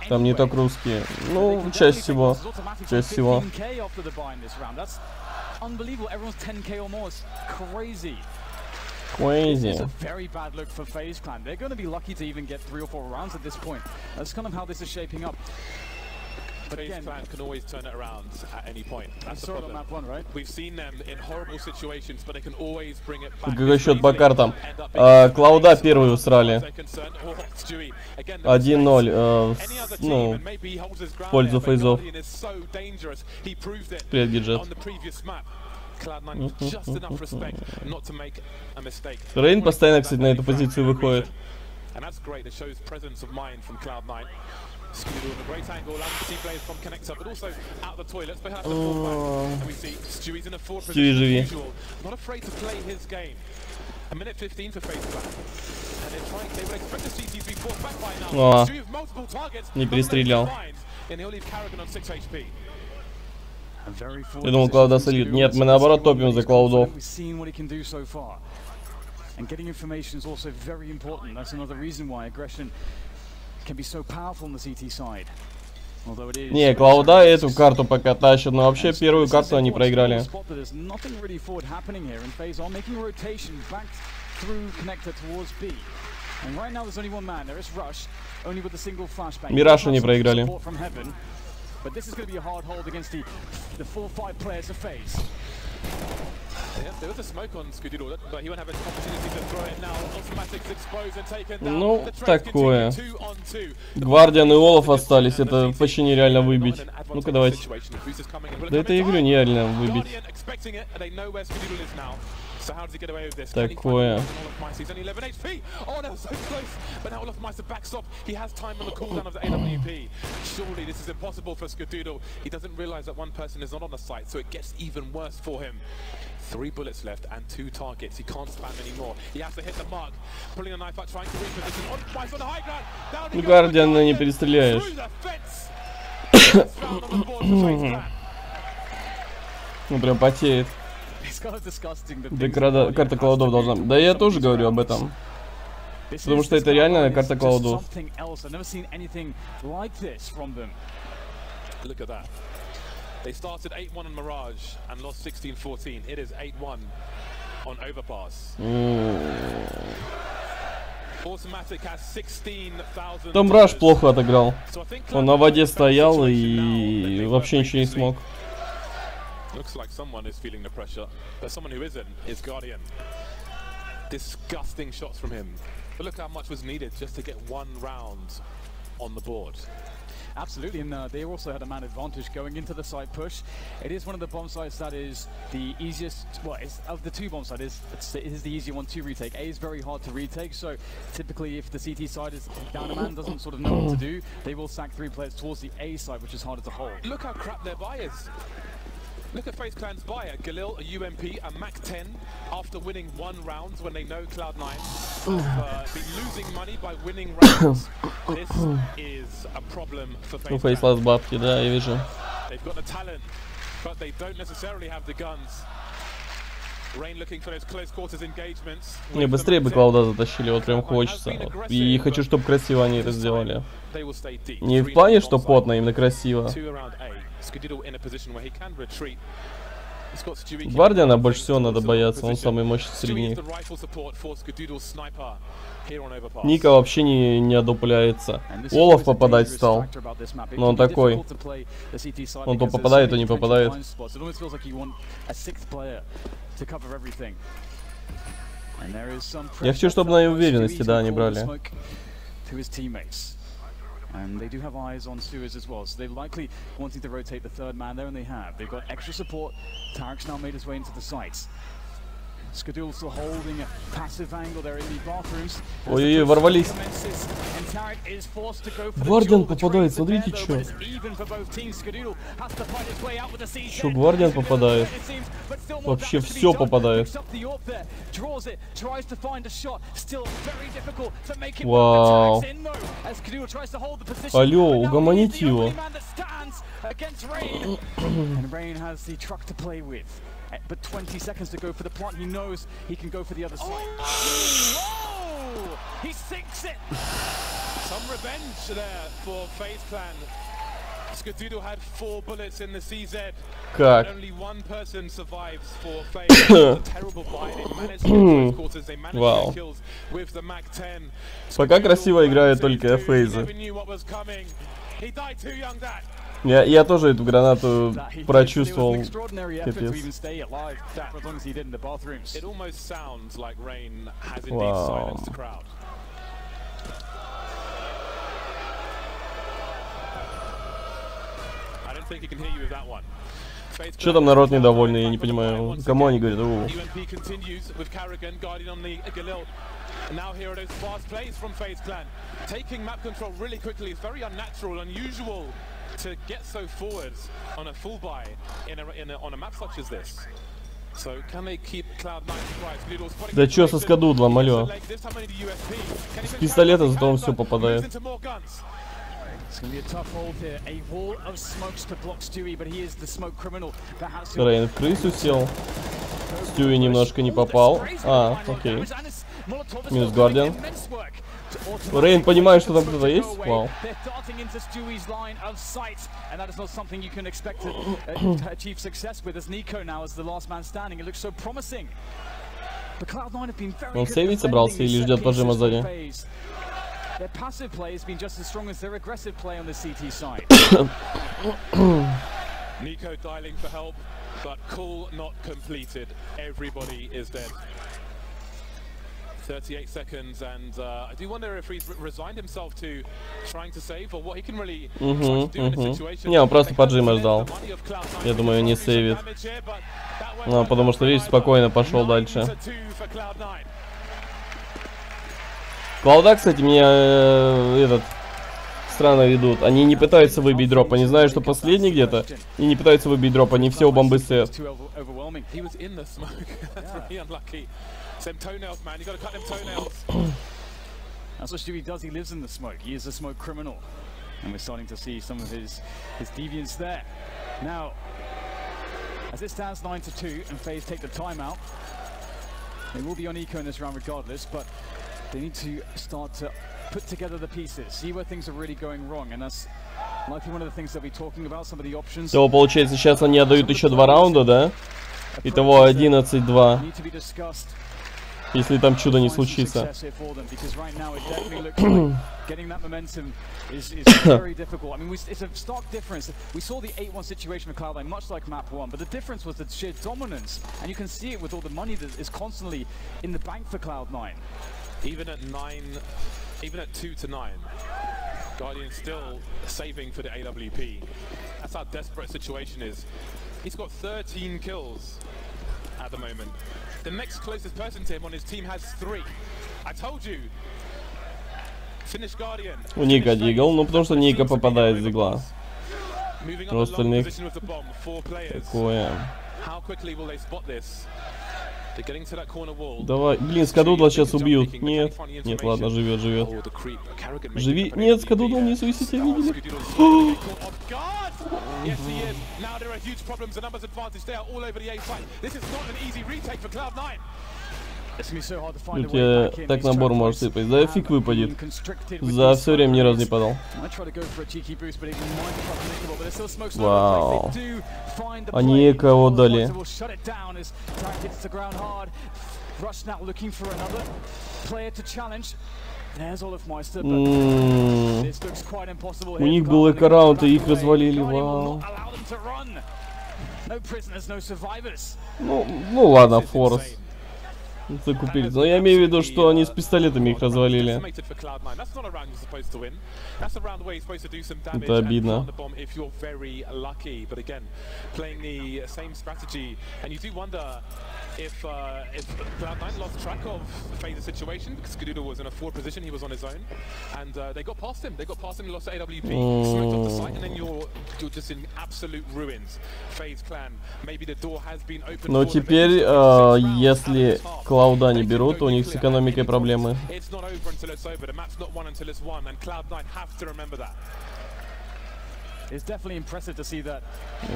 Там не так русские. Ну, часть всего. Часть всего. Crazy. It's a very bad look for FaZe Clan. They're going to be lucky to even get 3 or 4 rounds at this point. That's kind of how this is shaping up. But FaZe again, Clan can always turn it around at any point. That's the saw it on problem. map 1, right? We've seen them in horrible situations, but they can always bring it back. Какой счет по картам? Клауда первый усрали. 1-0. Ну, в пользу фейзов. Привет, Гиджет. Рейн постоянно, кстати, на эту позицию выходит. Skewed in a great angle, and the team players from Connector, but also out the toilets. They have the full back, and we see Stewie's in a forward position as usual. Not afraid to play his game. A minute 15 for FaZe Clan. And they're trying, they would expect the CT to be forced back by now. Stewie with multiple targets. Не перестрелял. And he'll leave Karrigan on 6 HP. Я думал, Клауда солит. Нет, мы наоборот топим за Клаудов. And getting information is also very important. That's another reason why aggression can be so powerful on the CT side. Although it is. Не, Клауда эту карту пока тащит, но вообще первую карту они проиграли. There's nothing really forward happening here, and FaZe are making a rotation back through Connector towards B. And right now there's only one man. There is Rush, only with a single flashbang. Мираж они проиграли. But this is going to be a hard hold against the 4-5 players of FaZe. Yeah, there was a smoke on Skewed, but he won't have an opportunity to throw it now. Automatics exposed and taken down. Ну, такое. Гвардиан и Олаф остались, это почти нереально выбить. Ну-ка, давайте. Да это игру нереально выбить. Такое. He's only 11 HP. Oh, that was so close. But now Olofmeister backstop. He has time on the cooldown of the AWP. Surely this is impossible for Skadoodle. He doesn't realize that one person is not on the site, so it gets even worse for him. 3 bullets left and 2 targets. He can't spam anymore. He has to hit the mark. Pulling a knife out, trying to reposition. Olofmeister on the high ground. Down he goes. Гвардиана не перестреляешь. Ну прям потеет. Да, карта Клаудов должна... Да я тоже говорю об этом. Потому что это реально карта Клаудов. They started 8-1 on Mirage and lost 16-14. It is 8-1 on Overpass. Automatic has 16,000. Там Раш плохо отыграл. Он на воде стоял и вообще ничего не смог. Looks like someone is feeling the pressure, but someone who isn't is Guardian. Disgusting shots from him. But look how much was needed just to get 1 round on the board. Absolutely, and they also had a man advantage going into the side push. It is one of the bomb sites that is the easiest, well, it's, of the 2 bomb sites, it is the easier one to retake. A is very hard to retake, so typically if the CT side is down, a man doesn't sort of know what to do, they will sack 3 players towards the A side, which is harder to hold. Look how crap their buy is. Look at FaZe Clan's buy, Galil, a UMP, a Mac 10, after winning 1 round when they know Cloud9 have been losing money by winning rounds. This is a problem for FaZe Clan. FaZe бабки, да, я вижу. They've got the talent, but they don't necessarily have the guns. Rain looking for those close quarters engagements. Не, быстрее бы Клауда затащили, вот прям хочется. Вот. И хочу, чтобы красиво они это сделали. Не в плане, что потно, именно красиво. Гвардиана больше всего надо бояться, он самый мощный среди них. Ника вообще не одупляется. Олаф попадать стал. Но он такой. Он то попадает, то не попадает. Я хочу, чтобы на уверенности, да, они брали. And they do have eyes on Suez as well, so they're likely wanting to rotate the 3rd man there, and they have. They've got extra support. Tarek's now made his way into the sites. Skadul still holding a passive angle there in the bathrooms. Ой-ой-ой, ворвались. Гвардиан попадает, смотрите, чё. Чё, Гвардиан попадает? Вообще все попадает. Вау. Алло, угомоните его. And Rain has the truck to play with. But 20 seconds to go for the plant. He knows he can go for the other side. Oh! He sinks it! Some revenge there for FaZe Clan. Skadoodle had 4 bullets in the CZ. Как? Only one person survives for FaZe. It's a terrible buy. They managed to get quarters. They managed to get kills with the Mac-10. Пока красиво играют только фейзы. He died too young, that. Я тоже эту гранату прочувствовал. Капец. It almost sounds like Rain has indeed silenced the crowd. I don't think he can hear you with that one. Что там народ недовольный, я не понимаю. Кому они говорят? UMP continues with Carrigan guarding on the Galil. And now here are those fast plays from FaZe Clan. Taking map control really quickly is very unnatural, unusual to get so forward on a full buy on a map such as this. So can they keep Cloud9 surprised? Да чё со Скадудлом, алё? С пистолета зато он все попадает. It's going to be a tough hold here. A wall of smokes to block Stewie, but he is the smoke criminal. Рейн в крысу сел. Стюи немножко не попал. А, окей. Минус Гвардиан. Рейн понимает, что там кто-то есть? Вау. Он сейвить собрался или ждет пожима сзади? Their passive play has been just as strong as their aggressive play on the CT side. Nico dialing for help, but call not completed. Everybody is dead. 38 seconds, and I do wonder if he's resigned himself to trying to save, or what he can really try to do in a situation. Не, он просто поджима ждал. Я думаю, не сейвит. Ну, потому что, видишь, спокойно пошел дальше. Клауда, кстати, меня странно ведут. Они не пытаются выбить дроп. Они знают, что последний где-то. И не пытаются выбить дроп. Они все у бомбы стоят. That's what Stewie does. He lives in the smoke. He is a smoke criminal. And we're starting to see some of his deviance there. Now, as it stands 9-2 and FaZe take the timeout, they will be on eco in this round regardless, but they need to start to put together the pieces, see where things are really going wrong, and that's likely one of the things that we're talking about, some of the options. То получается, сейчас они отдают еще 2 раунда, да? Итого 11-2. Если там чудо не случится. Getting that momentum is very difficult. I mean, it's a stark difference. We saw the 8-1 situation with Cloud9, much like map 1, but the difference was the sheer dominance, and you can see it with all the money that is constantly in the bank for Cloud9. Even at 2-9, Guardian still saving for the AWP. That's how desperate the situation is. He's got 13 kills at the moment. The next closest person to him on his team has 3. I told you. Finish Guardian. У Ника дигл, ну потому что Ника попадает с игла. У остальных такое. Давай, блин, Скадудла сейчас убьют. Нет, нет, ладно, живет, живет. Живи, нет, Скадудла не суицидия, видели? Тут я так набор может сыпать. Да фиг выпадет. За все время ни разу не падал. Вау. Они кого дали? У них был эко-раунд, и их развалили. Вау. Ну ладно, форс. Закупили. Но я имею в виду, что они с пистолетами их развалили. Это обидно. if Cloud9 lost track of FaZe's situation because Skadoodle was in a forward position, he was on his own, and they got past him. They got past him, he lost to AWP, smoked off the site, and then you're just in absolute ruins. FaZe clan, maybe the door has been opened. Но теперь, если Клауда не берут, у них с экономикой проблемы. It's not over until it's over. The map's not won until it's won, and Cloud9 have to remember that. It's definitely impressive to see that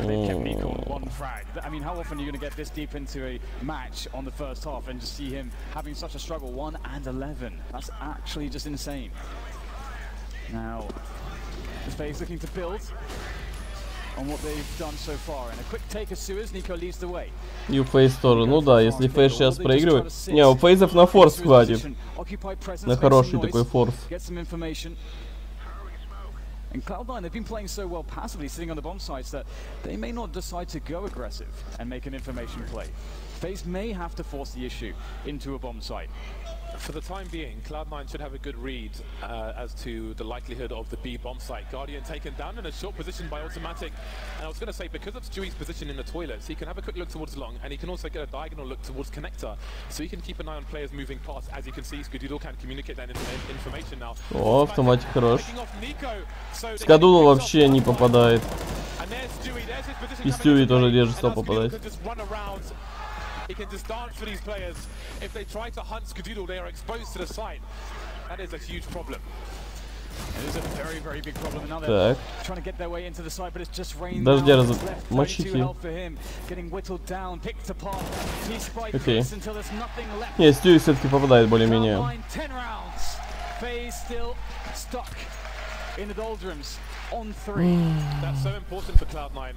they kept Nico on one frag. I mean, how often are you going to get this deep into a match on the first half and just see him having such a struggle? 1 and 11. That's actually just insane. Now, FaZe looking to build on what they've done so far. And a quick take of Suez, Nico leads the way. И у FaZe тоже. Ну да, если FaZe сейчас проигрывает. Не, у FaZe'ов на форс хватит. На хороший такой форс. And Cloud9, they've been playing so well passively, sitting on the bomb sites, that they may not decide to go aggressive and make an information play. FaZe may have to force the issue into a bomb site. For the time being, Cloud9 should have a good read as to the likelihood of the B bomb site. Guardian taken down in a short position by Automatic. And I was going to say, because of Stewie's position in the toilets, he can have a quick look towards long, and he can also get a diagonal look towards Connector. So he can keep an eye on players moving past. As you can see, Skadoodle can communicate that information now. О, Автоматик хорош. Skadoodle вообще не попадает. И Stewie тоже держит, что попадает. He can just dance for these players. If they try to hunt Skadoodle, they are exposed to the site. That is a huge problem. It is a very, very big problem. Now they're trying to get their way into the site, but it's just rain. Дождя мочите. Getting whittled down, picked apart. Okay. Until there's nothing left. Нет, Stewie все-таки попадает более-менее. 10 rounds. FaZe still stuck in the doldrums. On 3. That's so important for Cloud9,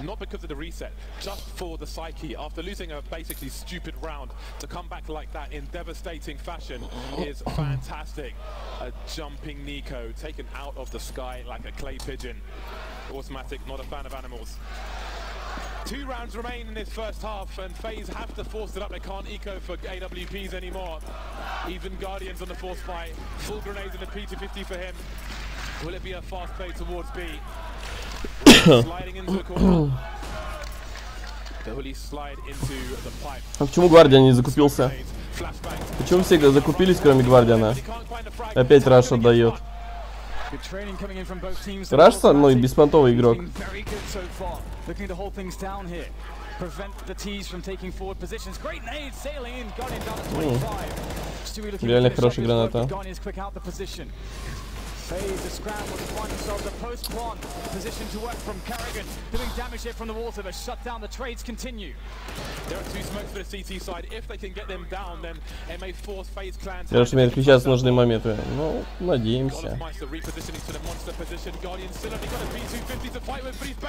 not because of the reset, just for the psyche. After losing a basically stupid round, to come back like that in devastating fashion is fantastic. A jumping Nico taken out of the sky like a clay pigeon. Automatic, not a fan of animals. 2 rounds remain in this first half, and FaZe have to force it up. They can't eco for AWPs anymore. Even Guardians on the force fight. Full grenades in the P250 for him. Will it be a fast play towards B? Sliding into the corner. Will he slide into the pipe? А почему Гвардиан не закупился? Почему все закупились, кроме Гвардиана? Опять Раш отдает. Раш самый беспонтовый игрок. Реально хорошая граната. FaZe to scramble to find themselves a post-spawn position to work from Carrigan, doing damage here from the water, but shut down. The trades continue. There are 2 smokes for the CT side. If they can get them down, then it may force FaZe clan. Короче, мне отключаются нужные моменты. Ну, надеемся.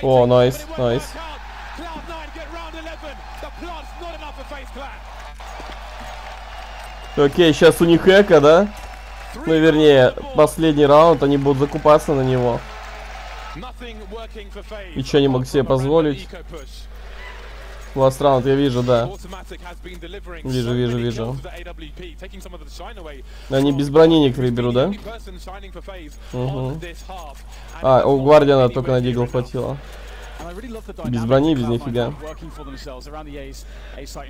О, найс, найс. Окей, сейчас у них эко, да? Ну, вернее, последний раунд, они будут закупаться на него. И что, не могут себе позволить? Last раунд, я вижу, да. Вижу. Они без брони некоторые берут, да? Угу. А, у Гвардиана только на дигл хватило. Без брони, без нифига.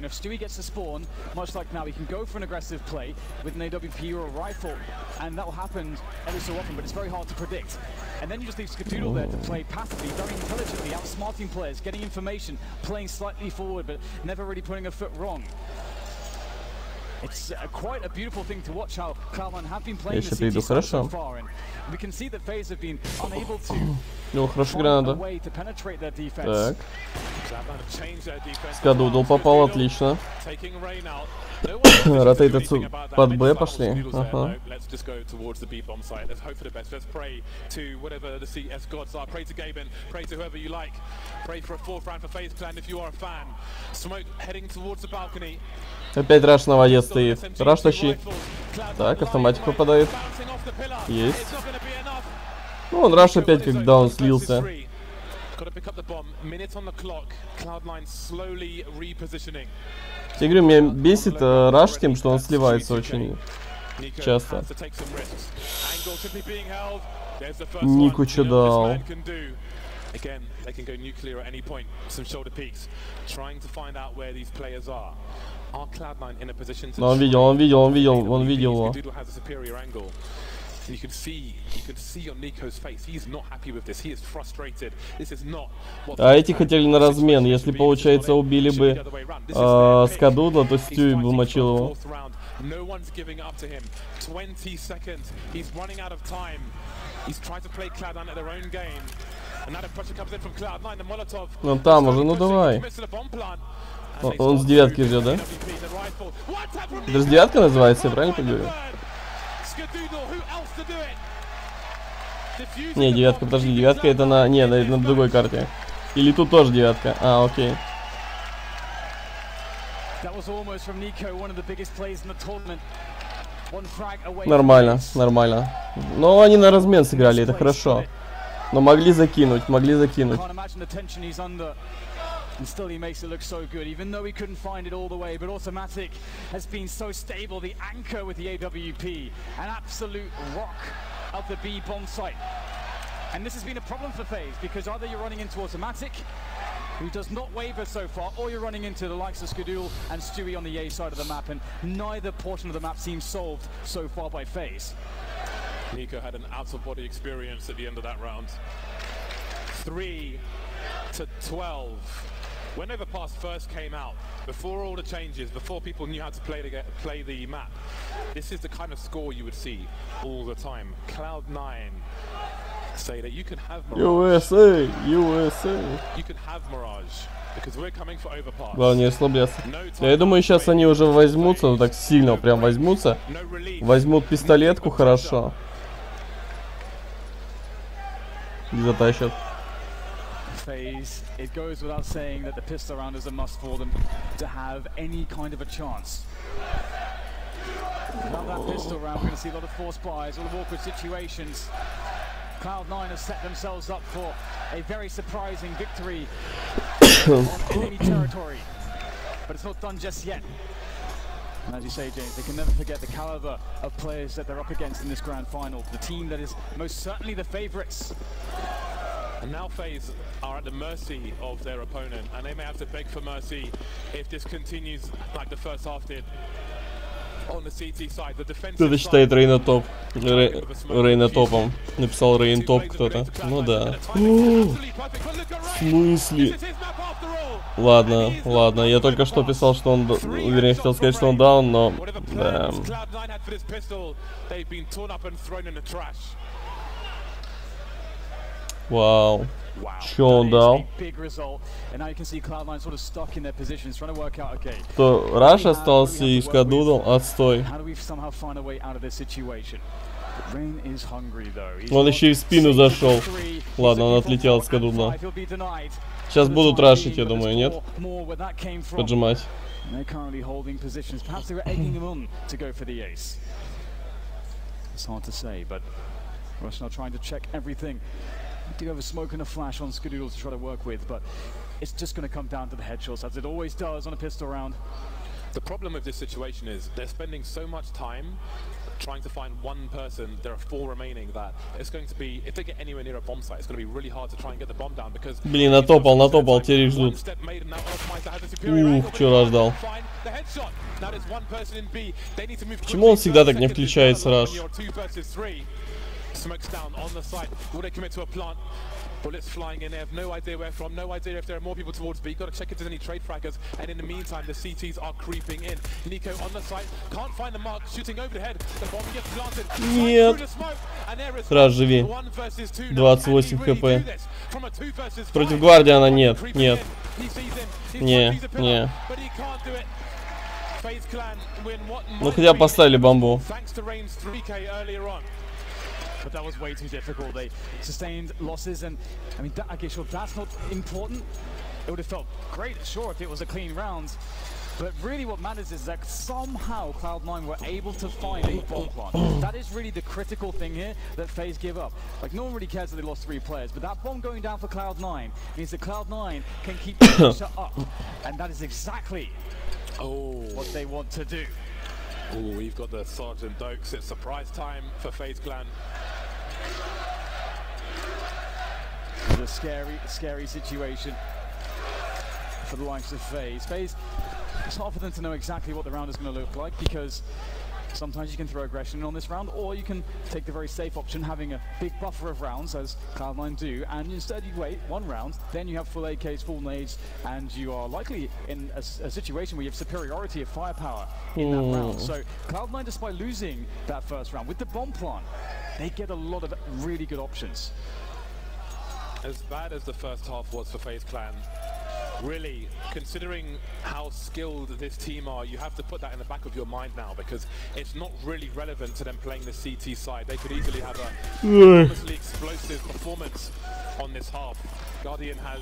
Stewie gets to spawn, much like now, he can go for an aggressive play with an AWP or a rifle, and that will happen every so often, but it's very hard to predict. And then you just leave Skadoodle there to play passively, very intelligently, outsmarting players, getting information, playing slightly forward, but never really putting a foot wrong. It's quite a beautiful thing to watch how Cloud9 have been playing the CT side so far, and we can see that FaZe have been unable to find a way to penetrate their defense. Так. Skadoodle попал, отлично. Ротейт под Б пошли. Ага. Опять Раш на воде стоит. Раш тащи. Так, автоматик попадает. Есть. Ну, он Раш опять как даун слился. Я говорю, меня бесит Раш тем, что он сливается очень часто. Нику что дал. Again, they can go nuclear at any point. Some shoulder peaks, trying to find out where these players are. Are Cloud9 in a position to? Но он видел его. Skadoodle has a superior angle. You can see on Nico's face, he's not happy with this. He is frustrated. This is not what. А эти хотели на размен. Если, получается, убили бы Skadoodle, то Stewie бы мочил его. No one's giving up to him. 20 seconds. He's running out of time. He's trying to play Cloud9 at their own game. And now the pressure comes in from Cloud9. The Molotov. Ну там уже, ну давай. Он с девятки ждет, да? Это же девятка называется, я правильно говорю? Не, девятка, подожди, девятка это на... Не, на другой карте. Или тут тоже девятка. А, окей. Нормально, нормально. Но они на размен сыграли, это хорошо. Но могли закинуть. And still he makes it look so good, even though he couldn't find it all the way. But Automatic has been so stable, the anchor with the AWP, an absolute rock of the B bomb site. And this has been a problem for FaZe, because either you're running into Automatic, who does not waver so far, or you're running into the likes of Skadoodle and Stewie on the A side of the map, and neither portion of the map seems solved so far by FaZe. Nico had an out-of-body experience at the end of that round. 3-12. When Overpass first came out, before all the changes, before people knew how to play the map, this is the kind of score you would see all the time. Cloud9 say that you can have Mirage. USA. You can have Mirage, because we're coming for Overpass. Главное не расслабляться. Я думаю, сейчас они уже возьмутся, ну так сильно прям возьмутся. Возьмут пистолетку хорошо. И затащат. FaZe, it goes without saying that the pistol round is a must for them to have any kind of a chance. Without that pistol round, we're going to see a lot of forced buys, a lot of awkward situations. Cloud9 has set themselves up for a very surprising victory on enemy territory, but it's not done just yet. And as you say, James, they can never forget the caliber of players that they're up against in this grand final. The team that is most certainly the favorites. And now FaZe are at the mercy of their opponent, and they may have to beg for mercy if this continues like the first half did. On the CT side, the defensive Кто-то считает Рейна топ. Рейна топом. Написал Рейн топ кто-то. Ну да. В смысле? Ладно. Я только что писал, что он... Вернее, хотел сказать, что он даун, но... Да. Вау. Чё он дал? Кто? Раш остался и Skadoodle? Отстой. Он еще и в спину зашел. Ладно, он отлетел от Skadoodle. Сейчас будут рашить, я думаю, нет? Поджимать. I do have a smoke and a flash on Skadoodle to try to work with, but it's just going to come down to the headshots, as it always does on a pistol round. The problem with this situation is they're spending so much time trying to find one person. There are 4 remaining that it's going to be, if they get anywhere near a bomb site, it's going to be really hard to try and get the bomb down, because... Блин, натопал, теперь их ждут. Ух, чё раш дал. Почему он всегда так не включается, раш? Smokes down on the site. Will they commit to a plant? Bullets flying in. They have no idea where from, no idea if there are more people towards B. Got to check if there's any trade fraggers. And in the meantime, the CTs are creeping in. Nico on the site, can't find the mark, shooting over the head. The bomb gets planted. Нет. Раш, живи. 28 хп. Против Гвардиана нет. Не. Ну хотя бы поставили бомбу. But that was way too difficult. They sustained losses, and I mean, okay, sure, that's not important. It would have felt great, sure, if it was a clean round. But really what matters is that somehow Cloud9 were able to find a bomb plant. That is really the critical thing here that FaZe give up. Like, no one really cares that they lost 3 players, but that bomb going down for Cloud9 means that Cloud9 can keep the pressure up. And that is exactly what they want to do. Oh, we've got the Sergeant Dokes. It's surprise time for FaZe Clan. is a scary situation for the likes of FaZe. FaZe, it's hard for them to know exactly what the round is going to look like because sometimes you can throw aggression on this round, or you can take the very safe option, having a big buffer of rounds, as Cloud9 do, and instead you wait one round, then you have full AKs, full nades, and you are likely in a situation where you have superiority of firepower in that round. So Cloud9, despite losing that first round, with the bomb plant, they get a lot of really good options. As bad as the first half was for FaZe Clan, really, considering how skilled this team are, you have to put that in the back of your mind now, because it's not really relevant to them playing the CT side. They could easily have a enormously explosive performance on this half. Guardian has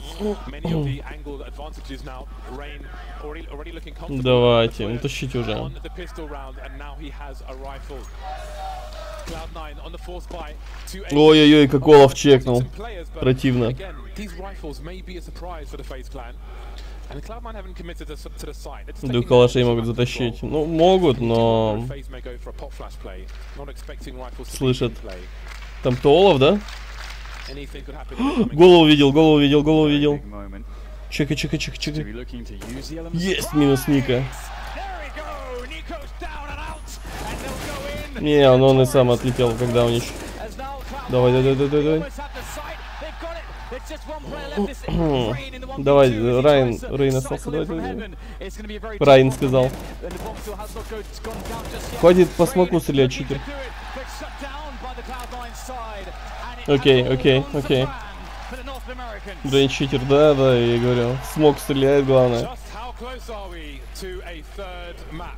many of the angled advantages now. Rain already looking comfortable. Давайте, ну тащите уже. On the pistol round, and now he has a rifle. Cloud9 on the force buy. Ой-ой-ой, как Олаф чекнул. Противно. Again, these rifles may be a surprise for the FaZe Clan. And Cloud9 haven't committed to the side. Да калашей могут затащить. Ну, могут, но... FaZe may go for a pop flash play, not expecting rifles to Слышат. play. Там кто, Олаф, да? Anything could happen. Голову видел, голову видел, голову видел. Big moment. Чекай, чекай, чекай, чекай. Stewie looking to use the elements. Есть минус Ника. There we go. Nico's down and out, and they'll go in. Не, он и сам отлетел, когда у них. As now Cloud9 Давай, давай, давай, давай. almost have the site. They've got it. It's just one player left. This Rain in the 1v2. Давай, As he Райн, tries to Райн cycle остался, in давай, from давай. heaven. It's gonna be a very Райн tough сказал. one for him. And the bomb still has not gone down just yet. Хватит по Rain смоку стрелять, looking to читер. do it, but shut down by the Cloud9 side. And it Окей, has all окей, gone to окей. plan for the North Americans. Рейн читер, да, да, я говорю. Смок стреляет, главное. Just how close are we to a third map?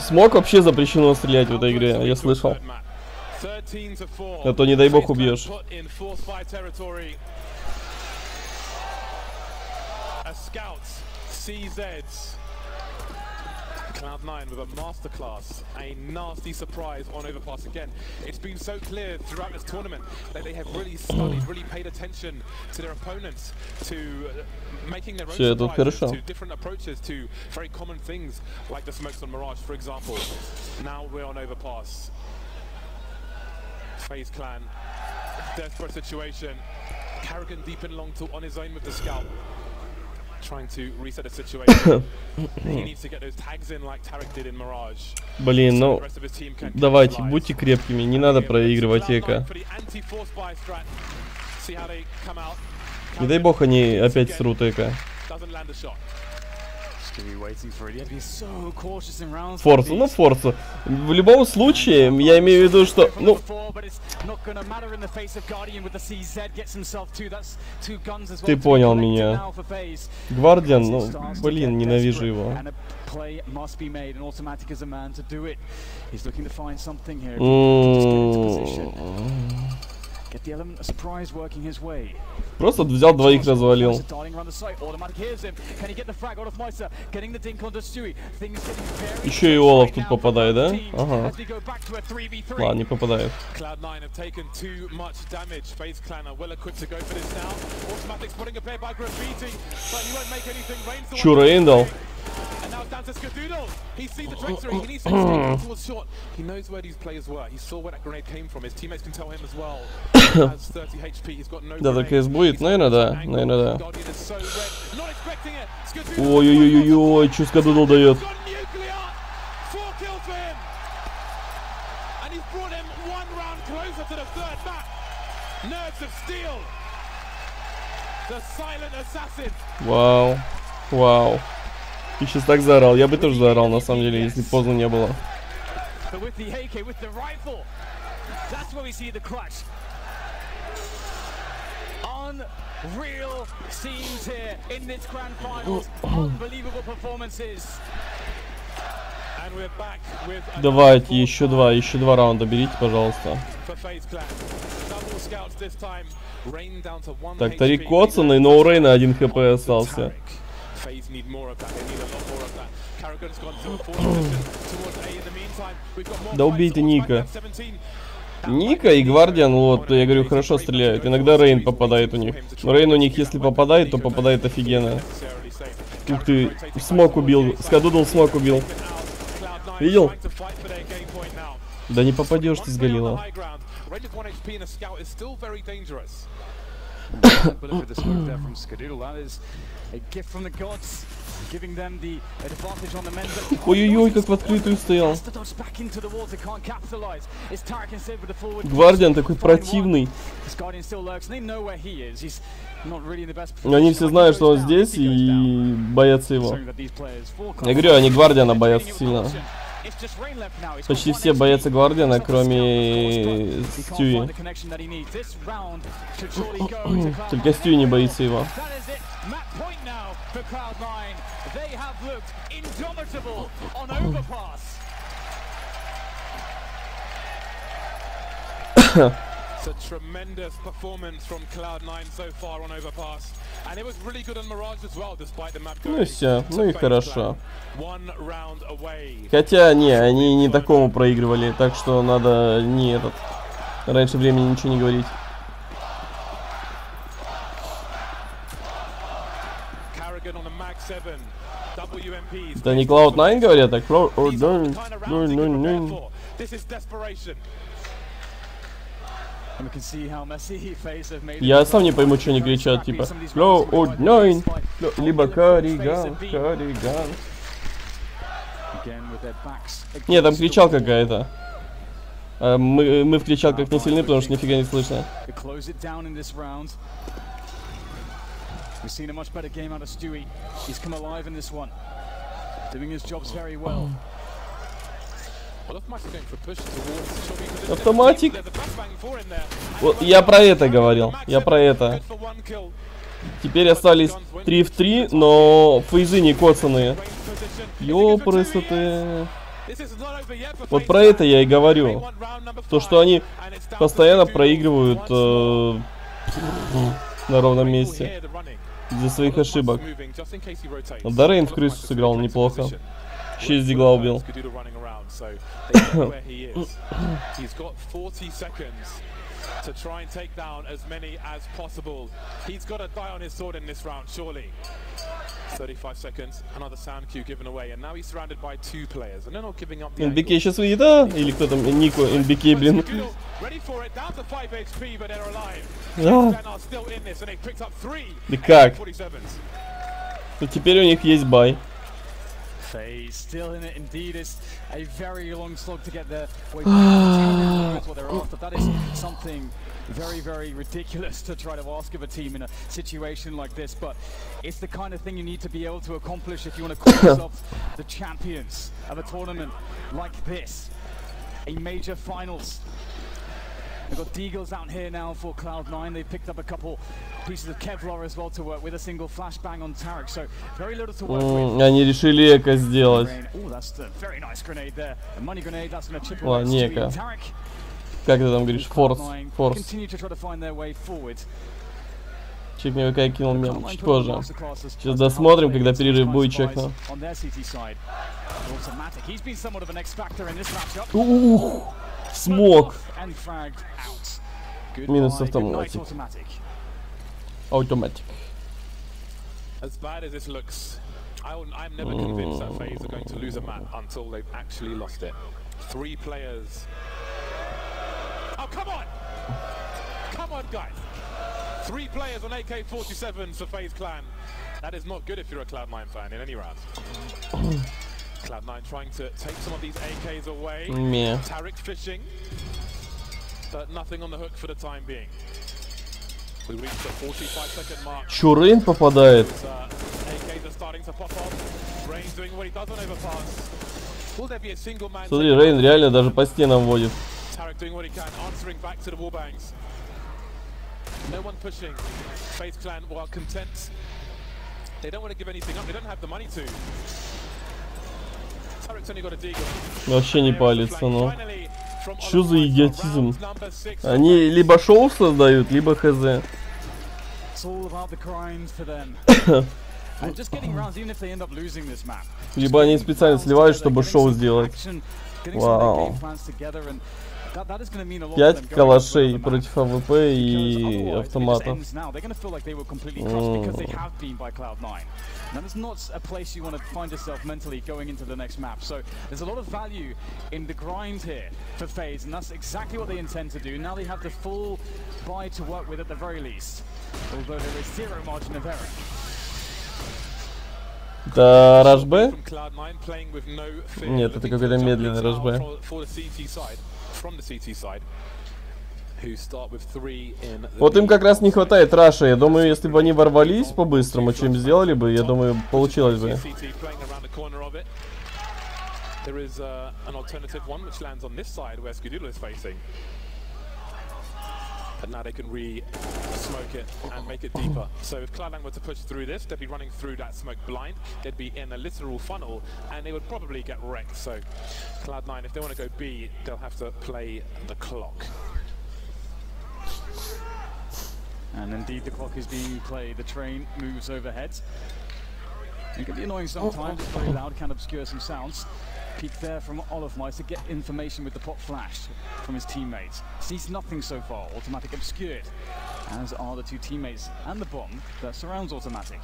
Смок вообще запрещено стрелять в этой игре, я слышал. 13-4. А то, не дай бог, убьешь. A scout, CZs. Cloud9 with a masterclass, a nasty surprise on overpass again. It's been so clear throughout this tournament that they have really studied, really paid attention to their opponents, to making their own Всё, тут surprises, хорошо. to different approaches to very common things like the smokes on Mirage, for example. Now we're on overpass. FaZe Clan, desperate situation. Karrigan deep in long to on his own with the scout. Trying to reset the situation. He needs to get those tags in like Tarek did in Mirage. Блин, So ну, the rest of his team can давайте, capitalize. будьте крепкими, не надо проигрывать эко. For the anti-force buy strat. See how they come out. Не дай бог они опять срут эко. Doesn't land a shot. Stewie waiting for it. He had to be so cautious in rounds. Форсу, ну Форсу. В любом случае, я имею в виду, что, ну, Ты понял меня. Гвардиан, ну, блин, ненавижу его. Get the element of surprise working his way. Просто взял двоих, развалил. Еще и Олаф тут попадает, да? Ага. Ладно, не попадает. Cloud9 have taken too much damage. FaZe Clan are well equipped to go for this now. Automatic spotting a pair by Graffiti, but he won't make anything. Rain's the Чё, one Рейн дал? And now it's down to Skadoodle. He sees the trajectory. He needs to escape towards short. He knows where these players were. He saw where that grenade came from. His teammates can tell him as well. He has 30 HP. He's got no Да, grenade. так КС будет? Наверное, да. Наверное, да. Guardian is so red. Not expecting it. Skadoodle Ой-ой-ой-ой, чё Скадудл дает? got nuclear. 4 kills for him. And he's brought him one round closer to the third map. Nerves of steel. The silent assassin. Вау. Вау. Ты сейчас так заорал. Я бы тоже заорал, на самом деле, если поздно не было. But with the AK, with the rifle, that's where we see the clutch. Unreal scenes here in this grand finals. Unbelievable performances. And we're back with Давайте, еще два раунда берите, пожалуйста. for FaZe Clan. Double scouts this time. Rain down to 1 Так, Тарик коцанный, но у Рейна 1 хп остался. FaZe need more of that. They need a lot more of that. Karrigan's gone to a 4 position towards A in the meantime. We've got more Да убей ты fights. Ника. 17. Ника и Гвардиан, вот, я говорю, хорошо стреляют. Иногда Рейн попадает у них. Но Рейн у них, если попадает, то попадает офигенно. Necessarily safe. Ух ты, смок убил. Скадудл смок убил. Cloud9 Видел? trying to fight for their game point now. Да не попадешь ты One с player on the Галила. high ground. Rain with 1 HP and a scout is still very dangerous. excellent bullet with the smoke there from Skadoodle. That is a gift from the gods, giving them the advantage on the men. Ой-ой-ой, как в открытую стоял. Has to dodge back into the water, can't capitalize. It's Tarek instead with the forward. Гвардиан такой Fine one. противный. This Guardian still lurks, and they know where he is. He's not really in the best Но они все position. знают, что он When he goes здесь, down, if he goes down, и боятся его. showing that these players for Я говорю, они Гвардиана They're боятся taking it with сильно. caution. It's just Rain left now. He's got Почти one все XP. боятся Гвардиана, He's got the skill, of кроме course, but he can't Стюи. find the connection that he needs. This round should surely go to Cloud9. Только Стюи не боится его. That is it. Map point now for Cloud9. They have looked indomitable on Overpass. It's a tremendous performance from Cloud9 so far on Overpass. And it was really good on Mirage as well, despite the map Ну и going все, to ну и FaZe хорошо. Clan. One round away. Хотя, не, они не такому проигрывали, так что надо не этот... Раньше времени ничего не говорить. Carrigan on the Mag 7. WMPs. Это не Cloud9 говорят, так? These are the kind of rounds you can prepare for. This is desperation. And we can see how messy FaZe have made it. Я сам не пойму, что они кричат, типа Cloud9, либо Кариган, Кариган. Again with their backs Не, там against the кричалка wall. какая-то. А мы в кричалках не сильны, потому что нифига не слышно. To close it down in this round. We've seen a much better game out of Stewie. He's come alive in this one, doing his jobs very well. Well, if Max is going for a push towards Shelby, but there's Автоматик. a flashbang for in there. Вот я про это говорил, я про это. Good for one kill. Теперь остались 3 в 3, но фейзы не коцаные. Range position. Ёпрысоты. This is not over yet for Вот FaZe про это Clan. я и They говорю. want round number То, 5, что они and it's down to постоянно Skadoodle проигрывают once more. на ровном We'll месте hear the running. из-за своих Well, Max ошибок. moving just in case he rotates. Да, Рейн в Well, крысу Max is сыграл in неплохо. position. 6 дигла убил. Skadoodle running around, so they know where he is. He's got 40 seconds to try and take down as many as possible. He's got to die on his sword in this round, surely. 35 seconds, another sound cue given away, and now he's surrounded by 2 players, and they're not giving up the НБК angle. сейчас выйдет, а? Или кто там? Нико, НБК, блин. Skadoodle ready for it, down to 5 HP, but they're alive. А, Clan are still in this, and they picked up 3 Да как? 47s. Ну теперь у них есть бай. FaZe still in it. Indeed, it's a very long slog to get their way back. That's what they're after. That is something very, very ridiculous to try to ask of a team in a situation like this. But it's the kind of thing you need to be able to accomplish if you want to call yourself the champions of a tournament like this, a major finals. We've got Deagles out here now for Cloud9. They've picked up a couple pieces of Kevlar as well to work with, a single flashbang on Tarek. So very little to work with. Они решили эко сделать. Oh, that's a very nice grenade there. A money grenade, that's going to chip away Ладно, Stewie Нека. and Tarek. Как ты там говоришь? Форс. Cloud9 Форс. continue to try to find their way forward. Чекни, какая кинул мем. Cloud9 Чуть put позже. the masterclass as- Сейчас as досмотрим, how когда they перерыв try будет, to чекну. on their CT side. Automatic. He's been somewhat of an X factor in this matchup. Ух! Смог. And fragged out. Минус Goodbye, good night, автоматик. Automatic. Automatic. As bad as this looks, I'm never convinced that FaZe are going to lose a map until they've actually lost it. 3 players. Oh, come on! Come on, guys! 3 players on AK-47s for FaZe Clan. That is not good if you're a Cloud9 fan in any round. Cloud9 trying to take some of these AKs away. Ме. Tarek fishing, but nothing on the hook for the time being. We reached the 45-second mark. Чё, Рейн попадает? AKs are starting to pop off. Rain's doing what he does on Overpass. Will there be a single man? Смотри, Рейн реально даже по стенам водит. Tarek doing what he can, answering back to the wallbangs. No one pushing. FaZe Clan, while content, they don't want to give anything up. They don't have the money to. Tarek's only got a deagle. Вообще не палится, ну. Finally, from Чё за Oliver Wyse, идиотизм? round number 6. Они либо шоу создают, либо хз. It's all about the grinds for them. And just getting rounds, even if they end up losing this map. Либо они специально сливают, чтобы шоу сделать. Вау. That is going to mean a lot 5 for them going калашей into the против map. АВП Because и otherwise, if it just автоматов. ends now, they're going to feel like they were completely crushed because they have been by Cloud9. That is not a place you want to find yourself mentally going into the next map. So there's a lot of value in the grind here for FaZe, and that's exactly what they intend to do. Now they have the full buy to work with at the very least, although there is zero margin of error. Это Rush B? From Cloud9 playing with no fear, Нет, это looking какой-то for медленный jumping Rush B. for the CT side, from the CT side, who start with 3 in the Вот им как раз не lead. хватает раша. Я думаю, если бы они ворвались по-быстрому, что им сделали бы, я думаю, получилось бы. CT playing around the corner of it. There is an alternative one which lands on this side where Skadoodle is facing. And now they can re-smoke it and make it deeper. So if Cloud9 were to push through this, they'd be running through that smoke blind. They'd be in a literal funnel, and they would probably get wrecked. So Cloud9, if they want to go B, they'll have to play the clock. And indeed, the clock is being played. The train moves overhead. It can be annoying sometimes. It's very loud, can obscure some sounds. Peek there from olofmeister to get information with the pop flash from his teammates. Sees nothing so far. Automatic obscured, as are the two teammates and the bomb that surrounds Automatic.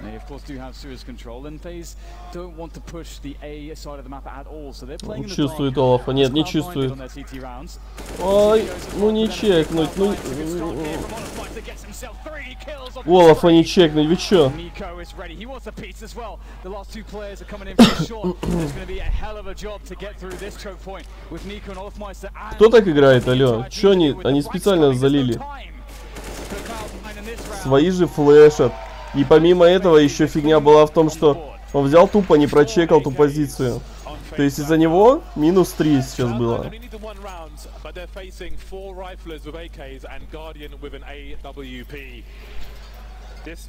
They of course do have Suez control, and FaZe don't want to push the A side of the map at all, so they're playing in the dark. Чувствует Олафа. Нет, не As Cloud9 did чувствует. on their CT rounds. Ой, ну не чекнуть, ну... Olofmeister gets himself 3 kills on Олафа не чекнуть, вы чё? Nico is ready. He wants a piece as well. The last two players are coming in very short. There's going to be a hell of a job to get through this choke point with Nico and Olofmeister. Кто так играет, алё? Чё они специально залили? Свои же флешат. И помимо этого еще фигня была в том, что он взял тупо, не прочекал ту позицию. То есть из-за него минус 3 сейчас было.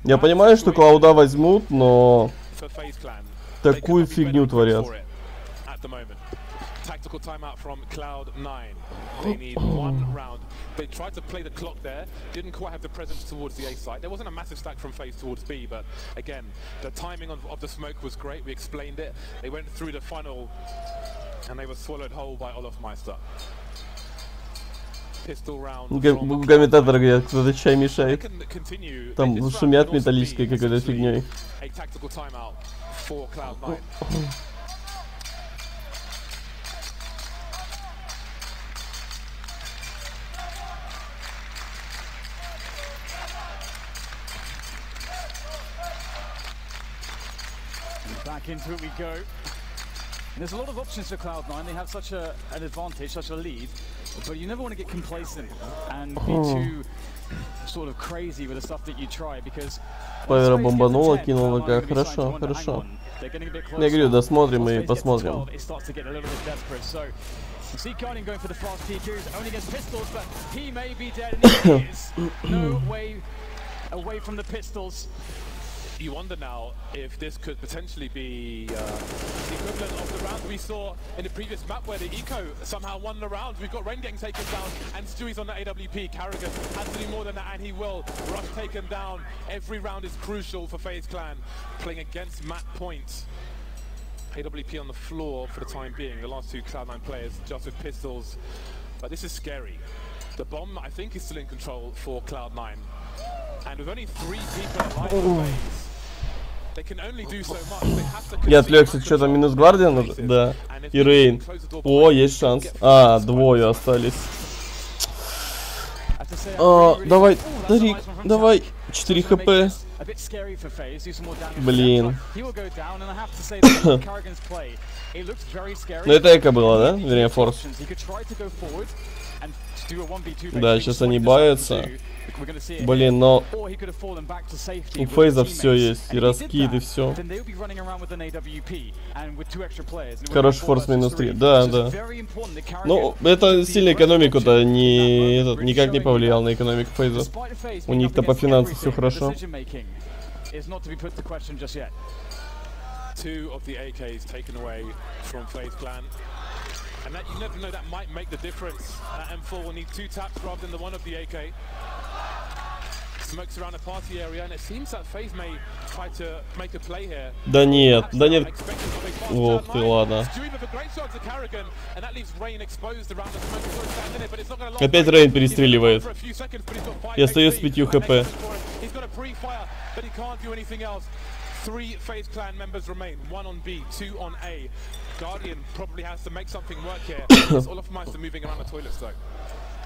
Я понимаю, что Клауда возьмут, но такую фигню творят. Tactical timeout from Cloud9. They need 1 round. They tried to play the clock there, didn't quite have the presence towards the A side. There wasn't a massive stack from FaZe towards B, but again, the timing of the smoke was great. We explained it. They went through the funnel and they were swallowed whole by Olofmeister. Pistol round. Комментатор говорит, кто-то чай мешает. Continue. Там шумят металлической какой-то фигней. A tactical timeout for Cloud9. Back into it we go. And there's a lot of options for Cloud9. They have such an advantage, such a lead, but you never want to get complacent and be too sort of crazy with the stuff that you try, because Павера бомбанула, кинул ВК. Хорошо, хорошо. Я говорю, досмотрим и посмотрим. See Guardian going for the fast peek here. He's only against pistols, but he may be dead, and he is no way away from the pistols. You wonder now if this could potentially be the equivalent of the round we saw in the previous map where the Eco somehow won the round. We've got Rain getting taken down and Stewie's on the AWP. Carrigan has to do more than that, and he will. Rush taken down. Every round is crucial for FaZe Clan. Playing against Matt Point. AWP on the floor for the time being. The last two Cloud9 players just with pistols. But this is scary. The bomb, I think, is still in control for Cloud9. And with only 3 people alive in FaZe, they can only do so much. They have to. Я отвлекся, что там минус Гвардиан? Да. И Рейн. О, есть шанс. А, двое остались. Давай, Тарик, давай. 4 хп. Блин. Ну это эко было, да? Вернее, форс. Да, сейчас они баются. Блин, но у FaZe все есть, и раскид, и все. Хороший форс минус 3, да, да. Ну, это сильно экономику-то никак не повлиял на экономику FaZe. У них-то по финансам все хорошо. And that you never know, that might make the difference. M4 will need 2 taps rather than the one of the AK. Smokes around the party area, and it seems that FaZe may try to make a play here. Да нет, да нет. Ох ты, ладно. Опять Рейн перестреливает. И остается с 5 хп. Three FaZe clan members remain. One on B, two on A. Guardian probably has to make something work here. Olofmeister moving around the toilets though.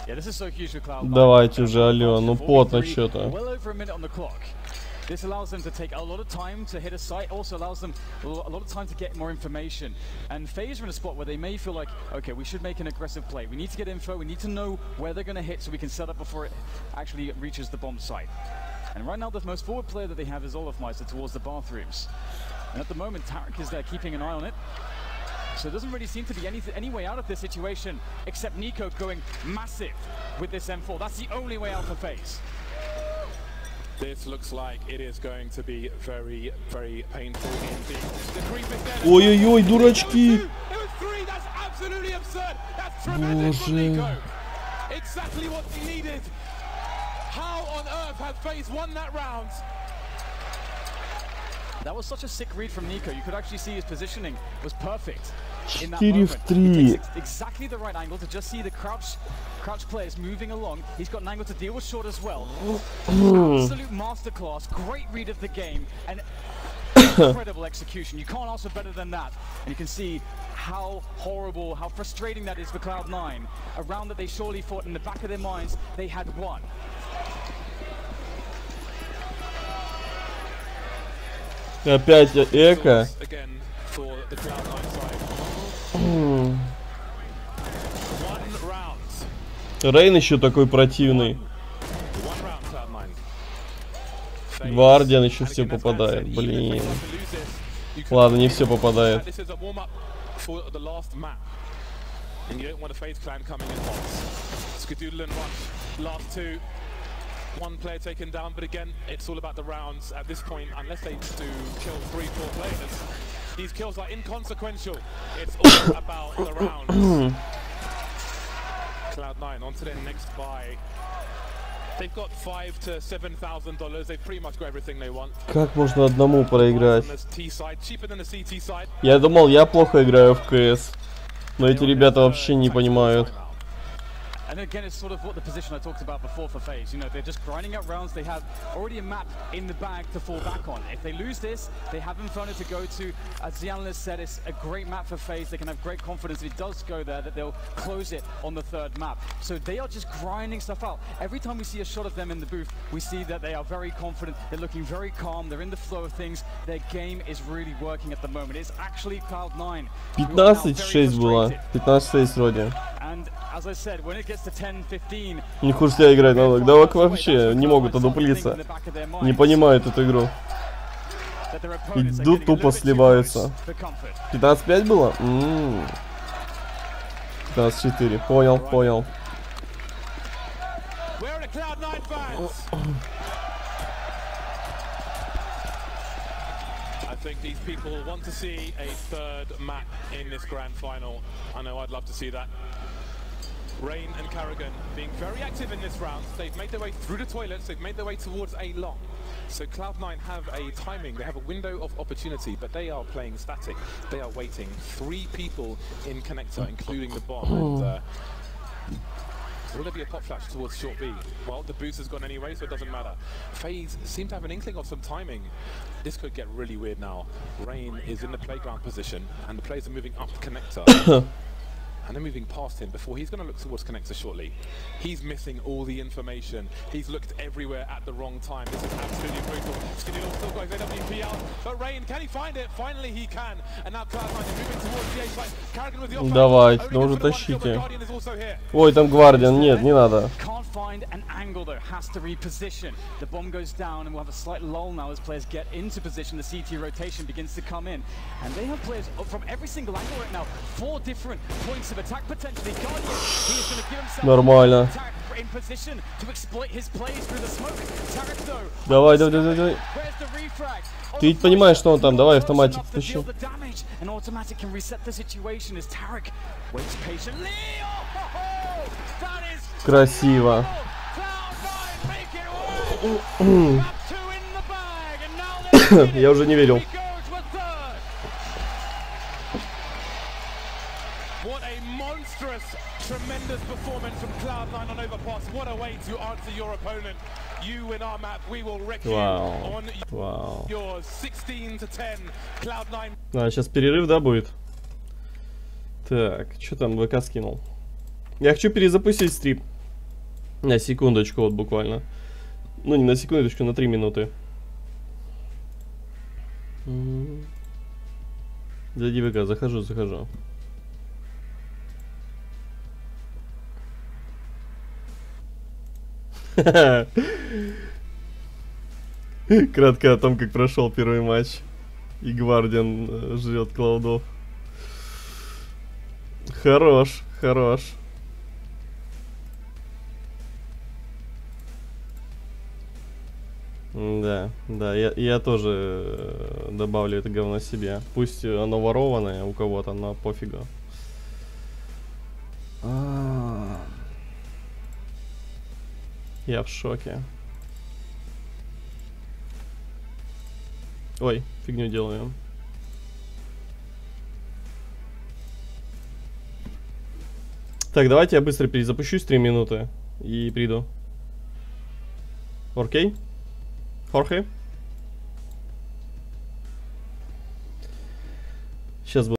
Yeah, this is so huge for Cloud9. Давайте уже, алло, ну потно что-то. Well over a minute on the clock. This allows them to take a lot of time to hit a site, also allows them a lot of time to get more information. And FaZe are in a spot where they may feel like, okay, we should make an aggressive play. We need to get info, we need to know where they're going to hit so we can set up before it actually reaches the bomb site. And right now the most forward player that they have is Olofmeister towards the bathrooms. And at the moment, Tarek is there keeping an eye on it. So there doesn't really seem to be any way out of this situation except Nico going massive with this M4. That's the only way out for FaZe. This looks like it is going to be very, very painful indeed. The creep is there. Ой-ой-ой, дурачки! It was three. That's absolutely absurd. That's tremendous for Nico. Exactly what he needed. How on earth have FaZe won that round? That was such a sick read from Nico. You could actually see his positioning was perfect in that 4 moment. в He 3. takes exactly the right angle to just see the crouch players moving along. He's got an angle to deal with short as well. Absolute masterclass. Great read of the game and incredible execution. You can't ask for better than that. And you can see how horrible, how frustrating that is for Cloud9. A round that they surely thought in the back of their minds they had won. Опять эко. Again for the Cloud9 side. One round. Рейн еще такой противный. One round, Cloud9. Гвардиан еще все попадает. Блин. Ладно, не все попадает. This is a warm-up for the last map. And you don't want a FaZe clan coming in hot. Skadoodle and Rush, last two. One player taken down, but again, it's all about the rounds at this point. Unless they do kill 3-4 players, these kills are inconsequential. It's all about the rounds. Cloud9 on to their next buy. They've got $5,000 to $7,000. They've pretty much got everything they want. Как можно одному проиграть? On the T side, cheaper than the CT side. Я думал, я плохо играю в КС. Но эти ребята вообще не понимают. And again, it's sort of what the position I talked about before for FaZe. You know, they're just grinding out rounds. They have already a map in the bag to fall back on. If they lose this, they have Inferno to go to. As the analyst said, it's a great map for FaZe. They can have great confidence if it does go there, that they'll close it on the third map. So they are just grinding stuff out. Every time we see a shot of them in the booth, we see that they are very confident. They're looking very calm. They're in the flow of things. Their game is really working at the moment. It's actually Cloud9. 15-6 было. 15-6 вроде. And as I said, when it gets to 10-15, Не хуже себя играть надо. Да вообще не могут одуплиться. Не понимают эту игру. Идут, тупо сливаются. 15-5 было? 15-4. Понял, понял. I think these people want to see a third map in this grand final. I know I'd love to see that. Rain and Karrigan being very active in this round. They've made their way through the toilets. They've made their way towards A long. So Cloud9 have a timing. They have a window of opportunity, but they are playing static. They are waiting. 3 people in connector, including the bomb. And, will there be a pop flash towards short B? Well, the boost has gone anyway, so it doesn't matter. FaZe seem to have an inkling of some timing. This could get really weird now. Rain is in the playground position, and the players are moving up connector. And they're moving past him before he's going to look towards connector shortly. He's missing all the information. He's looked everywhere at the wrong time. This is absolutely brutal. Skadoodle still got his AWP out, but Rain, can he find it? Finally he can. And now Cloud9 is moving towards the A side. Karrigan with the offense. Давайте, ну уже тащите. Ой, там Гвардиан, нет, не надо. Can't find an angle though, has to reposition. The bomb goes down and we'll have a slight lull now as players get into position. The CT rotation begins to come in. And they have players from every single angle right now. 4 different points of attack potentially. Guardian, he is going to give himself Нормально. in position to exploit his plays through the smoke. Tarek though. Давай, давай, давай, давай. Where's the refrag? Ты ведь понимаешь, что он там, давай автоматик тащи. And automatic can reset the situation as Tarek waits patiently. Красиво. Я уже не верил. What a monstrous, tremendous performance from Cloud9 on Overpass. What a way to answer your opponent. You win our map, we will wreck you on Вау. yours. 16-10, Cloud9. А, сейчас перерыв, да, будет? Так, что там ВК скинул? Я хочу перезапустить стрим. На секундочку, вот буквально. Ну, не на секундочку, на 3 минуты. Зайди в ВК, захожу. Кратко о том, как прошел первый матч. И Гвардиан жрет Клаудов. Хорош. Да, я тоже добавлю это говно себе. Пусть оно ворованное у кого-то, но пофигу. Я в шоке. Ой, фигню делаю. Так, давайте я быстро перезапущусь 3 минуты и приду. Окей? Хорхе?